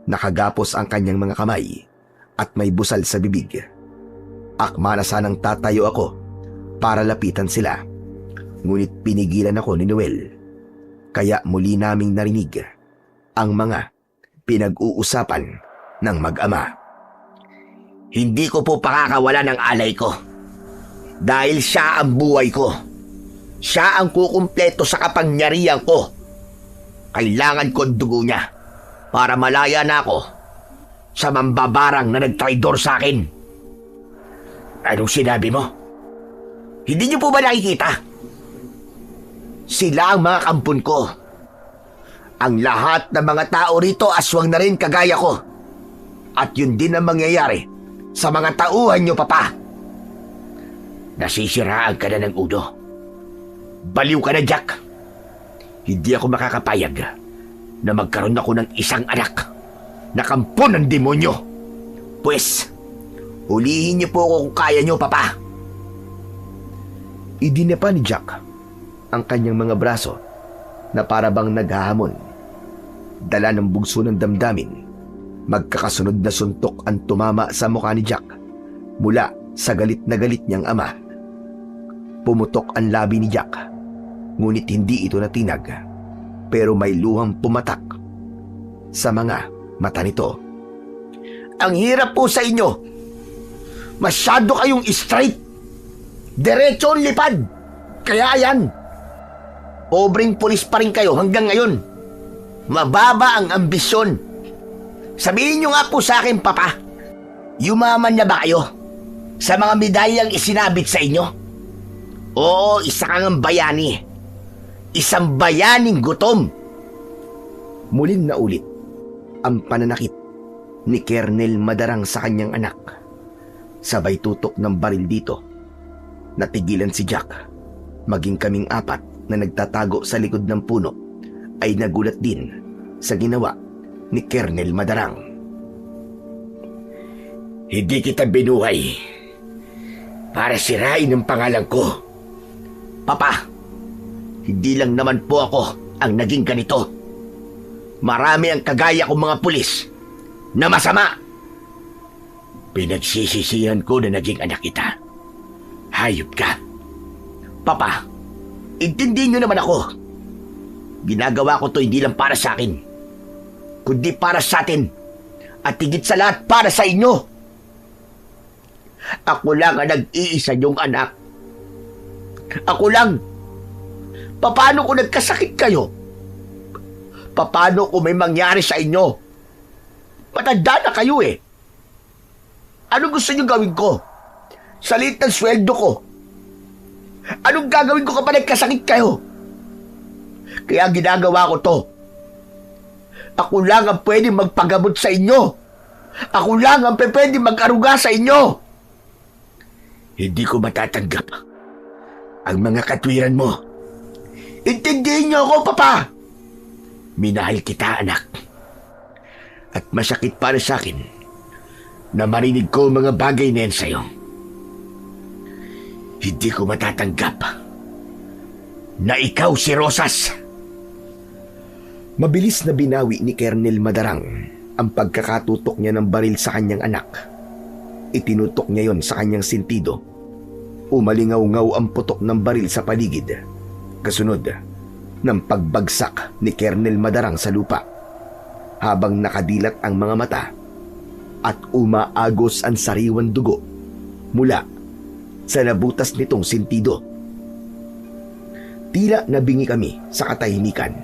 Nakagapos ang kanyang mga kamay at may busal sa bibig. Akma na sanang tatayo ako para lapitan sila. Ngunit pinigilan ako ni Noel. Kaya muli naming narinig ang mga pinag-uusapan ng mag-ama. Hindi ko po pakakawala ng alay ko. Dahil siya ang buhay ko. Siya ang kukumpleto sa kapangyarihan ko. Kailangan ko ang dugo niya para malaya na ako sa mambabarang na nagtraidor sa akin. Anong sinabi mo? Hindi niyo po ba nakikita? Sila ang mga kampon ko. Ang lahat ng mga tao rito aswang na rin kagaya ko. At yun din ang mangyayari sa mga tauhan niyo, papa. Nasisiraan ka na ng udo. Baliw ka na, Jack. Hindi ako makakapayag na magkaroon ako ng isang anak na kampo ng demonyo. Pwes, hulihin niyo po ako kung kaya niyo, Papa. Idinapa ni Jack ang kanyang mga braso na para bang naghahamon. Dala ng bugso ng damdamin, magkakasunod na suntok ang tumama sa mukha ni Jack mula sa galit na galit niyang ama. Pumutok ang labi ni Jack, ngunit hindi ito natinag, pero may luhang pumatak sa mga mata nito. Ang hirap po sa inyo. Masyado kayong straight. Diretso ang lipad. Kaya yan. Pobreng pulis pa rin kayo hanggang ngayon. Mababa ang ambisyon. Sabihin nyo nga po sa akin, Papa, yumaman na ba kayo sa mga medalyang isinabit sa inyo? Oo, isa kang bayani. Isang bayaning gutom. Muling naulit ang pananakit ni Kernel Madarang sa kanyang anak. Sabay tutok ng baril dito. Natigilan si Jack. Maging kaming apat na nagtatago sa likod ng puno ay nagulat din sa ginawa ni Kernel Madarang. Hindi kita binuhay para sirain ang pangalan ko. Papa, hindi lang naman po ako ang naging ganito. Marami ang kagaya kong mga pulis na masama. Pinagsisisihan ko na naging anak kita. Hayop ka. Papa, intindihin niyo naman ako. Ginagawa ko to hindi lang para sa akin, kundi para sa atin, at higit sa lahat para sa inyo. Ako lang ang nag-iisa niyong anak. Ako lang. Paano kung nagkasakit kayo? Paano kung may mangyari sa inyo? Matanda na kayo eh. Anong gusto niyo gawin ko? Sa liit ng sweldo ko. Anong gagawin ko kapag nagkasakit kayo? Kaya ginagawa ko to. Ako lang ang pwede magpagamot sa inyo. Ako lang ang pwede mag-aruga sa inyo. Hindi ko matatanggap ang mga katwiran mo. Intindihin niyo ako, Papa. Minahal kita, anak. At masakit para sa akin na marinig ko mga bagay na yan sa'yo. Hindi ko matatanggap na ikaw si Rosas. Mabilis na binawi ni Kernel Madarang ang pagkakatutok niya ng baril sa kanyang anak. Itinutok niya yon sa kanyang sentido. Umalingaw-ngaw ang putok ng baril sa paligid. Kasunod ng pagbagsak ni Kernel Madarang sa lupa habang nakadilat ang mga mata at umaagos ang sariwang dugo mula sa nabutas nitong sentido. Tila nabingi kami sa katahimikan.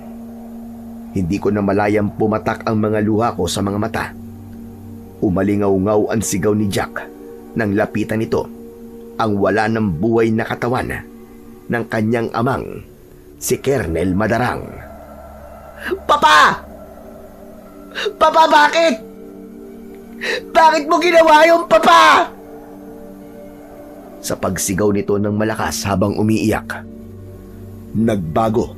Hindi ko na malayang pumatak ang mga luha ko sa mga mata. Umalingaw-ngaw ang sigaw ni Jack nang lapitan nito ang wala ng buhay na katawan ng kanyang amang, si Kernel Madarang. Papa! Papa, bakit? Bakit mo ginawa yung Papa? Sa pagsigaw nito ng malakas habang umiiyak, nagbago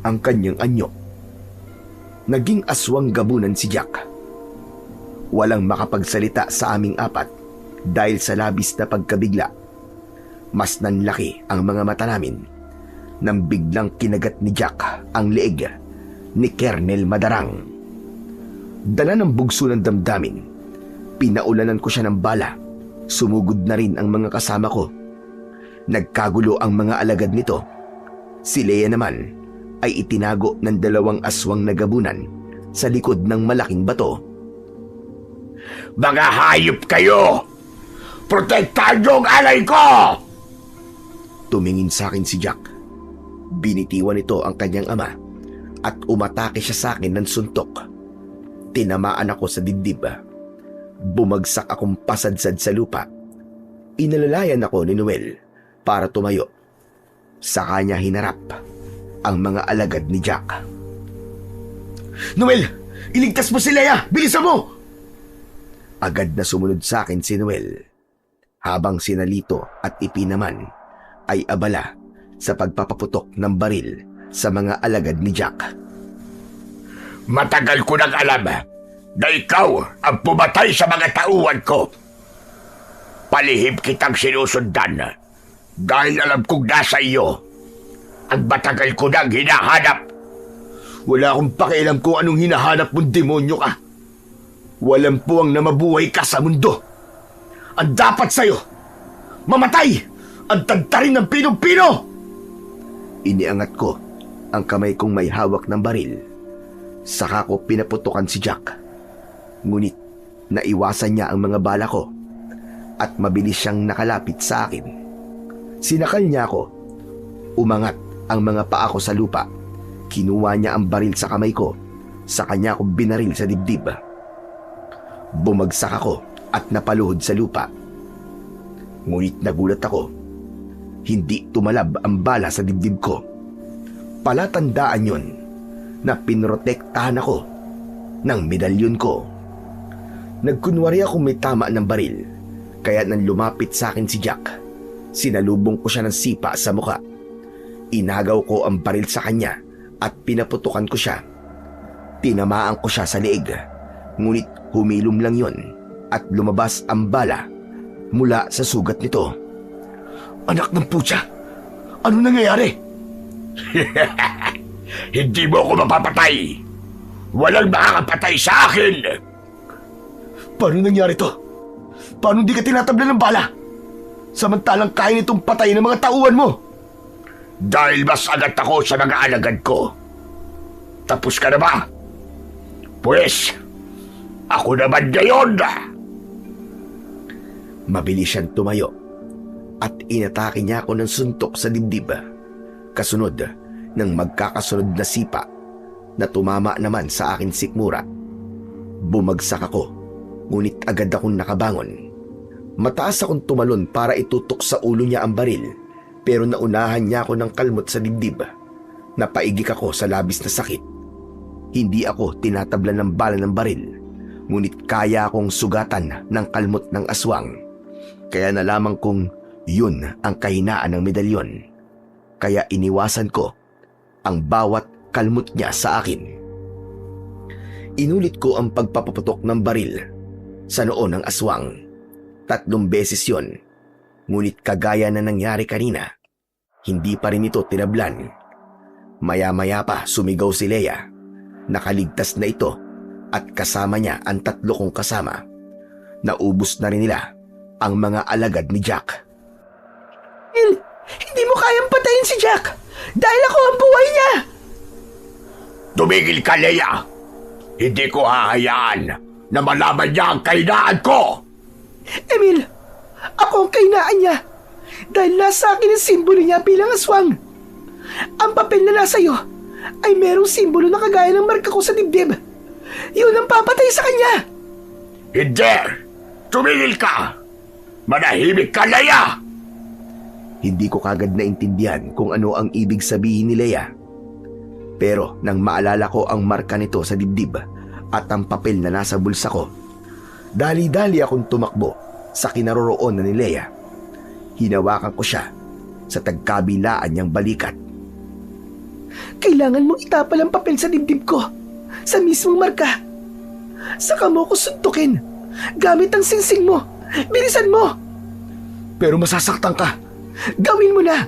ang kanyang anyo. Naging aswang gabunan si Jack. Walang makapagsalita sa aming apat dahil sa labis na pagkabigla. Mas nanlaki ang mga mata namin nang biglang kinagat ni Jack ang leeg ni Kernel Madarang. Dala ng bugso ng damdamin, pinaulanan ko siya ng bala. Sumugod na rin ang mga kasama ko. Nagkagulo ang mga alagad nito. Si Leia naman ay itinago ng 2 aswang na gabunan sa likod ng malaking bato. Mga hayop kayo! Protektahan niyo ang alay ko! Tumingin sa akin si Jack. Binitiwan nito ang kanyang ama at umatake siya sa akin ng suntok. Tinamaan ako sa dibdib. Bumagsak akong pasadsad sa lupa. Inalalayan ako ni Noel para tumayo. Sa kanya hinarap ang mga alagad ni Jack. Noel! Iligtas mo si Leia! Bilisan mo! Agad na sumunod sa akin si Noel. Habang sinalito at Ipi naman ay abala sa pagpapaputok ng baril sa mga alagad ni Jack. Matagal ko nang alam na ikaw ang pumatay sa mga tauhan ko. Palihim kitang sinusundan dahil alam kong nasa iyo ang matagal ko nang hinahanap. Wala akong pakialam kung anong hinahanap mong demonyo ka. Walang puwang na mabuhay ka sa mundo. Ang dapat sa'yo, mamatay! Ang tagtarin ng pinong-pino! Iniangat ko ang kamay kong may hawak ng baril. Saka ko pinaputukan si Jack. Ngunit naiwasan niya ang mga bala ko at mabilis siyang nakalapit sa akin. Sinakal niya ako. Umangat ang mga paa ko sa lupa. Kinuha niya ang baril sa kamay ko. Sa kanya ko binaril sa dibdib. Bumagsak ako at napaluhod sa lupa. Ngunit nagulat ako. Hindi tumalab ang bala sa dibdib ko. Palatandaan yun na pinrotektahan ako ng medalyon ko. Nagkunwari ako may tama ng baril, kaya nang lumapit sa akin si Jack, sinalubong ko siya ng sipa sa muka. Inagaw ko ang baril sa kanya at pinaputukan ko siya. Tinamaan ko siya sa leeg, ngunit humilom lang yon at lumabas ang bala mula sa sugat nito. Anak ng putya! Ano nangyayari? Hindi mo ako mapapatay. Walang makakapatay sa akin. Paano nangyari to? Paano hindi ka tinatablan ng bala? Samantalang kaya nitong patay ng mga tauhan mo. Dahil mas agad ako sa mga alagad ko. Tapos ka na ba? Pues, ako naman ngayon. Mabilis siyang tumayo at inatake niya ako ng suntok sa dibdib. Kasunod ng magkakasunod na sipa na tumama naman sa akin sikmura. Bumagsak ako, ngunit agad akong nakabangon. Mataas akong tumalon para itutok sa ulo niya ang baril, pero naunahan niya ako ng kalmot sa dibdib. Napaigik ako sa labis na sakit. Hindi ako tinatablan ng bala ng baril, ngunit kaya akong sugatan ng kalmot ng aswang. Kaya nalaman kong yun ang kahinaan ng medalyon. Kaya iniwasan ko ang bawat kalmot niya sa akin. Inulit ko ang pagpapaputok ng baril sa noo ng aswang. 3 beses yon. Ngunit kagaya na nangyari kanina, hindi pa rin ito tinablan. Maya-maya pa sumigaw si Leia. Nakaligtas na ito at kasama niya ang 3 kong kasama. Naubos na rin nila ang mga alagad ni Jack. Hindi mo kayang patayin si Jack dahil ako ang buhay niya! Tumigil ka, Leia! Hindi ko hahayaan na malaman niya ang kahinaan ko! Emil, ako ang kahinaan niya dahil nasa akin ang simbolo niya bilang aswang. Ang papel na nasa iyo ay merong simbolo na kagaya ng marka ko sa dibdib. Yun ang papatay sa kanya. Hindi! Tumigil ka! Manahimik ka, Leia! Hindi ko kagad naintindihan kung ano ang ibig sabihin ni Leia. Pero nang maalala ko ang marka nito sa dibdib at ang papel na nasa bulsa ko, dali-dali akong tumakbo sa kinaroroonan ni Leia. Hinawakan ko siya sa tagkabilaan niyang balikat. Kailangan mong itapal ang papel sa dibdib ko, sa mismong marka. Saka mo ko suntukin gamit ang singsing mo. Bilisan mo! Pero masasaktan ka. Gawin mo na!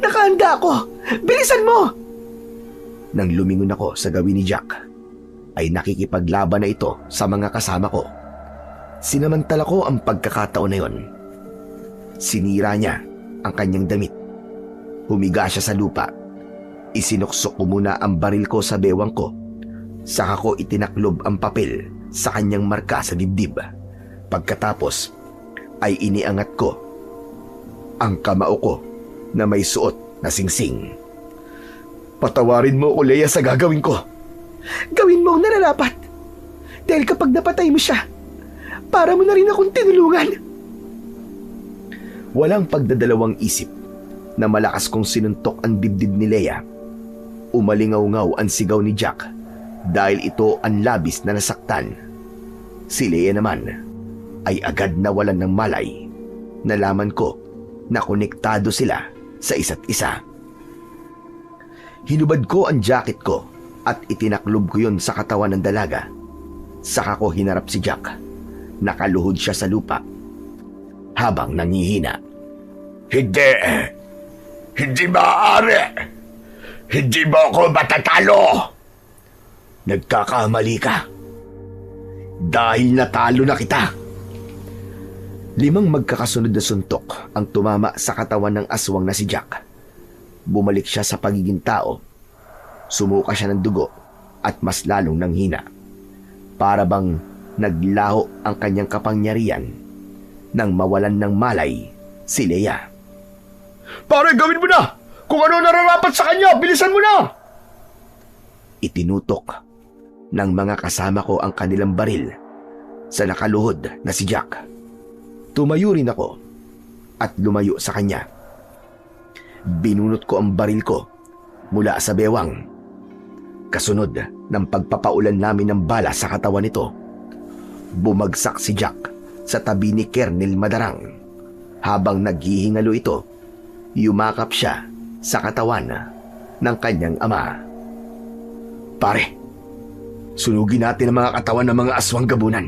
Nakahanda ako! Bilisan mo! Nang lumingon ako sa gawin ni Jack, ay nakikipaglaban na ito sa mga kasama ko. Sinamantala ko ang pagkakataon na yon. Sinira niya ang kanyang damit. Humiga siya sa lupa. Isinuksok ko muna ang baril ko sa bewang ko. Saka ko itinaklob ang papel sa kanyang marka sa dibdib. Pagkatapos ay iniangat ko ang kamao ko na may suot na singsing. Patawarin mo ako, Leia, sa gagawin ko. Gawin mo ang nararapat. Dahil kapag napatay mo siya, para mo na rin akong tinulungan. Walang pagdadalawang isip na malakas kong sinuntok ang dibdib ni Leia. Umalingaw-ngaw ang sigaw ni Jack dahil ito ang labis na nasaktan. Si Leia naman ay agad nawalan ng malay. Nalaman ko na konektado sila sa isa't isa. Hinubad ko ang jacket ko at itinaklob ko yon sa katawan ng dalaga. Saka ko hinarap si Jack. Nakaluhod siya sa lupa habang nangihina. Hindi! Hindi maaari! Hindi mo ako matatalo! Nagkakamali ka. Dahil natalo na kita. 5 magkakasunod na suntok ang tumama sa katawan ng aswang na si Jack. Bumalik siya sa pagiging tao. Sumuka siya ng dugo at mas lalong nanghina. Para bang naglaho ang kanyang kapangyarihan nang mawalan ng malay si Leia. Pare, gawin mo na! Kung ano nararapat sa kanya, bilisan mo na! Itinutok ng mga kasama ko ang kanilang baril sa nakaluhod na si Jack. Tumayo rin ako at lumayo sa kanya. Binunot ko ang baril ko mula sa bewang. Kasunod ng pagpapaulan namin ng bala sa katawan nito, bumagsak si Jack sa tabi ni Kernel Madarang. Habang naghihingalo ito, yumakap siya sa katawan ng kanyang ama. Pare, sunugin natin ang mga katawan ng mga aswang gabunan.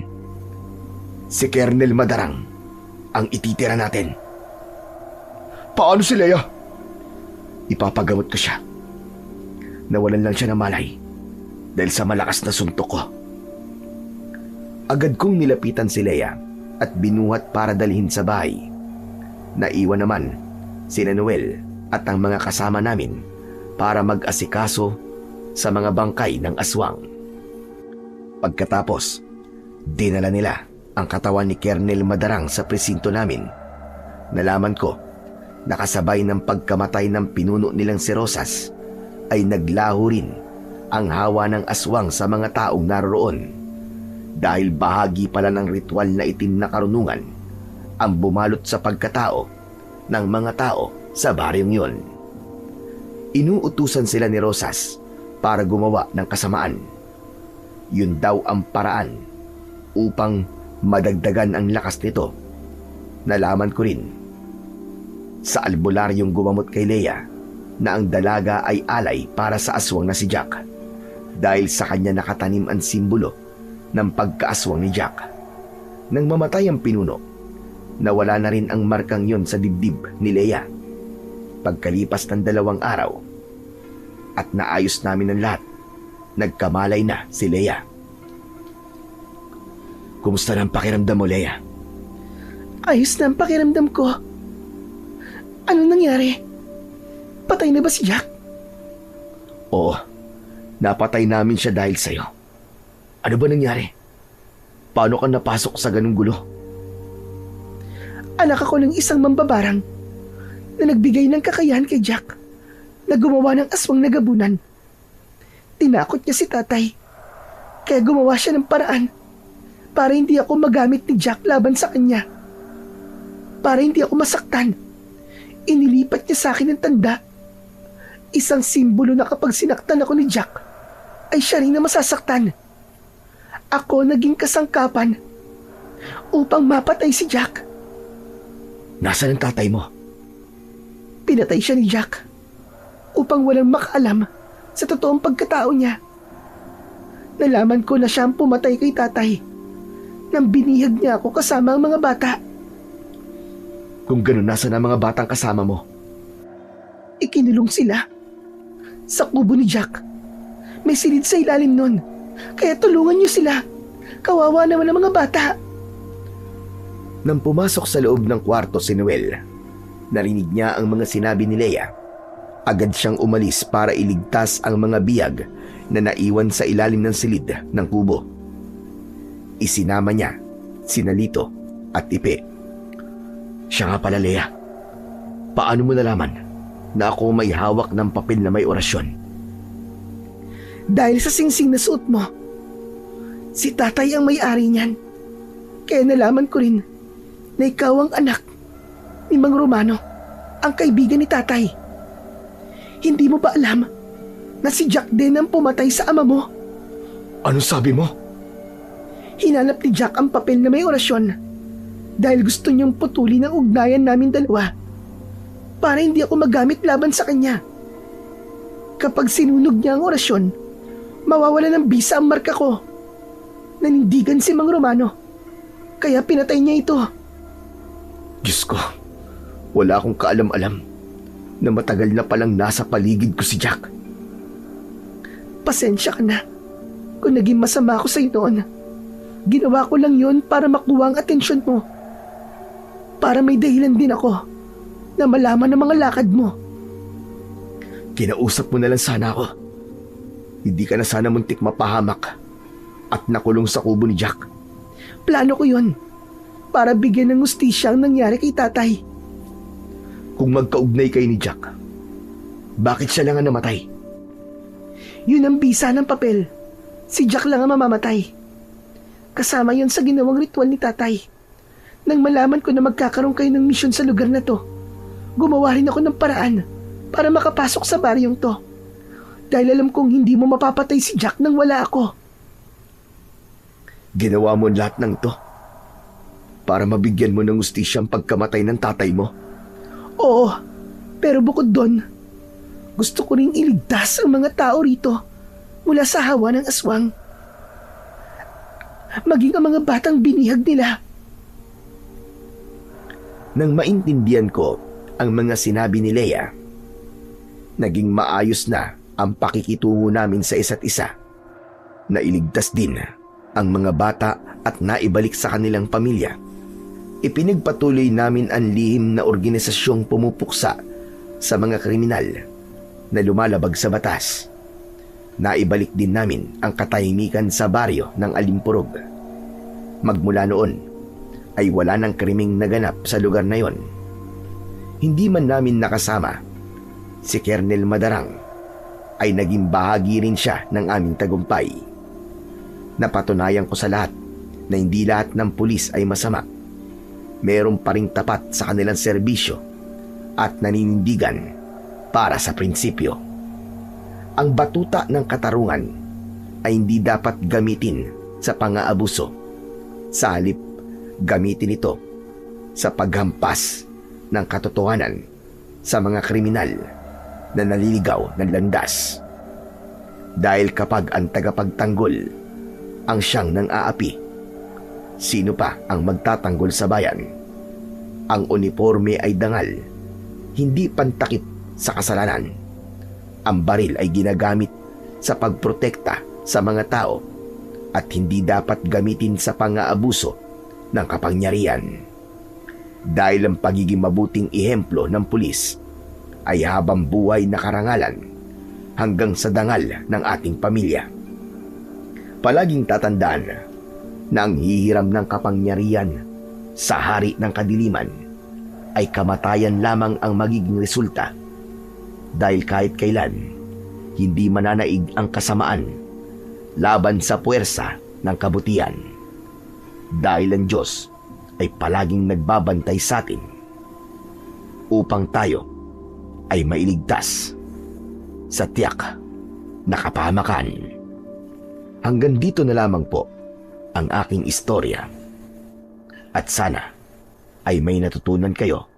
Si Kernel Madarang ang ititira natin. Paano si Leia? Ipapagamot ko siya. Nawalan lang siya ng malay dahil sa malakas na suntok ko. Agad kong nilapitan si Leia at binuhat para dalhin sa bahay. Naiwan naman sina Noel at ang mga kasama namin para mag-asikaso sa mga bangkay ng aswang. Pagkatapos, dinala nila ang katawan ni Kernel Madarang sa presinto namin. Nalaman ko, nakasabay ng pagkamatay ng pinuno nilang si Rosas, ay naglaho rin ang hawa ng aswang sa mga taong naroroon. Dahil bahagi pala ng ritual na itim na karunungan ang bumalot sa pagkatao ng mga tao sa baryong yon. Inuutusan sila ni Rosas para gumawa ng kasamaan. Yun daw ang paraan upang madagdagan ang lakas nito. Nalaman ko rin sa albularyong gumamot kay Leia na ang dalaga ay alay para sa aswang na si Jack dahil sa kanya nakatanim ang simbolo ng pagkaaswang ni Jack. Nang mamatay ang pinuno, nawala na rin ang markang yon sa dibdib ni Leia. Pagkalipas ng 2 araw at naayos namin ang lahat, nagkamalay na si Leia. Kumusta na ang pakiramdam mo, Leia? Ayos na ang pakiramdam ko. Anong nangyari? Patay na ba si Jack? Oo, napatay namin siya dahil sa'yo. Ano ba nangyari? Paano ka napasok sa ganung gulo? Anak ako ng isang mambabarang na nagbigay ng kakayahan kay Jack na gumawa ng aswang na gabunan. Tinakot niya si tatay, kaya gumawa siya ng paraan para hindi ako magamit ni Jack laban sa kanya. Para hindi ako masaktan, inilipat niya sa akin ng tanda. Isang simbolo na kapag sinaktan ako ni Jack, ay siya rin na masasaktan. Ako naging kasangkapan upang mapatay si Jack. Nasaan ang tatay mo? Pinatay siya ni Jack upang walang makaalam sa totoong pagkatao niya. Nalaman ko na siya ang pumatay kay tatay nang binihag niya ako kasama ang mga bata. Kung ganun, nasaan ang mga batang kasama mo? Ikinulong sila sa kubo ni Jack. May silid sa ilalim nun, kaya tulungan niyo sila. Kawawa naman ang mga bata. Nang pumasok sa loob ng kwarto si Noel, narinig niya ang mga sinabi ni Leia. Agad siyang umalis para iligtas ang mga biyag na naiwan sa ilalim ng silid ng kubo. Isinama niya sina Lito at Ipe. Siya nga pala, Leia. Paano mo nalaman na ako may hawak ng papel na may orasyon? Dahil sa singsing na suot mo, si tatay ang may-ari niyan. Kaya nalaman ko rin na ikaw ang anak ni Mang Romano, ang kaibigan ni tatay. Hindi mo ba alam na si Jack din ang pumatay sa ama mo? Ano sabi mo? Hinanap ni Jack ang papel na may orasyon dahil gusto niyong putulin ang ugnayan namin dalawa para hindi ako magamit laban sa kanya. Kapag sinunog niya ang orasyon, mawawala ng bisa ang marka ko. Nanindigan si Mang Romano, kaya pinatay niya ito. Diyos ko, wala akong kaalam-alam na matagal na palang nasa paligid ko si Jack. Pasensya ka na kung naging masama ako sa iyo noon. Ginawa ko lang yon para makuha ang atensyon mo. Para may dahilan din ako na malaman ang mga lakad mo. Kinausap mo na lang sana ako. Hindi ka na sana muntik mapahamak at nakulong sa kubo ni Jack. Plano ko yon para bigyan ng hustisya ang nangyari kay tatay. Kung magkaugnay kayo ni Jack, bakit siya lang ang namatay? Yun ang bisa ng papel. Si Jack lang ang mamamatay. Kasama yon sa ginawang ritual ni tatay. Nang malaman ko na magkakaroon kayo ng misyon sa lugar na to, gumawa rin ako ng paraan para makapasok sa baryong to. Dahil alam kong hindi mo mapapatay si Jack nang wala ako. Ginawa mo lahat ng to para mabigyan mo ng hustisya ang pagkamatay ng tatay mo. Oo, pero bukod doon, gusto ko ring iligtas ang mga tao rito mula sa hawa ng aswang. Maging ang mga batang binihag nila. Nang maintindihan ko ang mga sinabi ni Leia, naging maayos na ang pakikitungo namin sa isa't isa. Nailigtas din ang mga bata at naibalik sa kanilang pamilya. Ipinagpatuloy namin ang lihim na organisasyong pumupuksa sa mga kriminal na lumalabag sa batas. Naibalik din namin ang katahimikan sa baryo ng Alimpurog. Magmula noon ay wala nang krimeng naganap sa lugar na yon. Hindi man namin nakasama, si Kernel Madarang ay naging bahagi rin siya ng aming tagumpay. Napatunayan ko sa lahat na hindi lahat ng pulis ay masama. Meron pa ring tapat sa kanilang serbisyo at naninindigan para sa prinsipyo. Ang batuta ng katarungan ay hindi dapat gamitin sa pang-aabuso. Sa halip, gamitin ito sa paghampas ng katotohanan sa mga kriminal na naliligaw ng landas. Dahil kapag ang tagapagtanggol ang siyang nang aapi, sino pa ang magtatanggol sa bayan? Ang uniforme ay dangal, hindi pantakip sa kasalanan. Ang baril ay ginagamit sa pagprotekta sa mga tao at hindi dapat gamitin sa pang-aabuso ng kapangyarihan. Dahil ang pagiging mabuting ehemplo ng pulis ay habang buhay na karangalan hanggang sa dangal ng ating pamilya. Palaging tatandaan na ang hihiram ng kapangyarihan sa hari ng kadiliman ay kamatayan lamang ang magiging resulta. Dahil kahit kailan, hindi mananaig ang kasamaan laban sa puwersa ng kabutihan. Dahil ang Diyos ay palaging nagbabantay sa atin upang tayo ay mailigtas sa tiyak na kapahamakan. Hanggang dito na lamang po ang aking istorya. At sana ay may natutunan kayo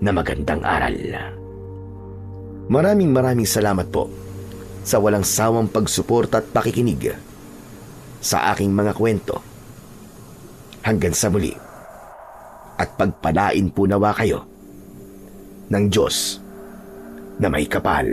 na magandang aral. Maraming salamat po sa walang sawang pagsuporta at pakikinig sa aking mga kwento. Hanggang sa muli, at pagpalain po nawa kayo ng Diyos na may kapal.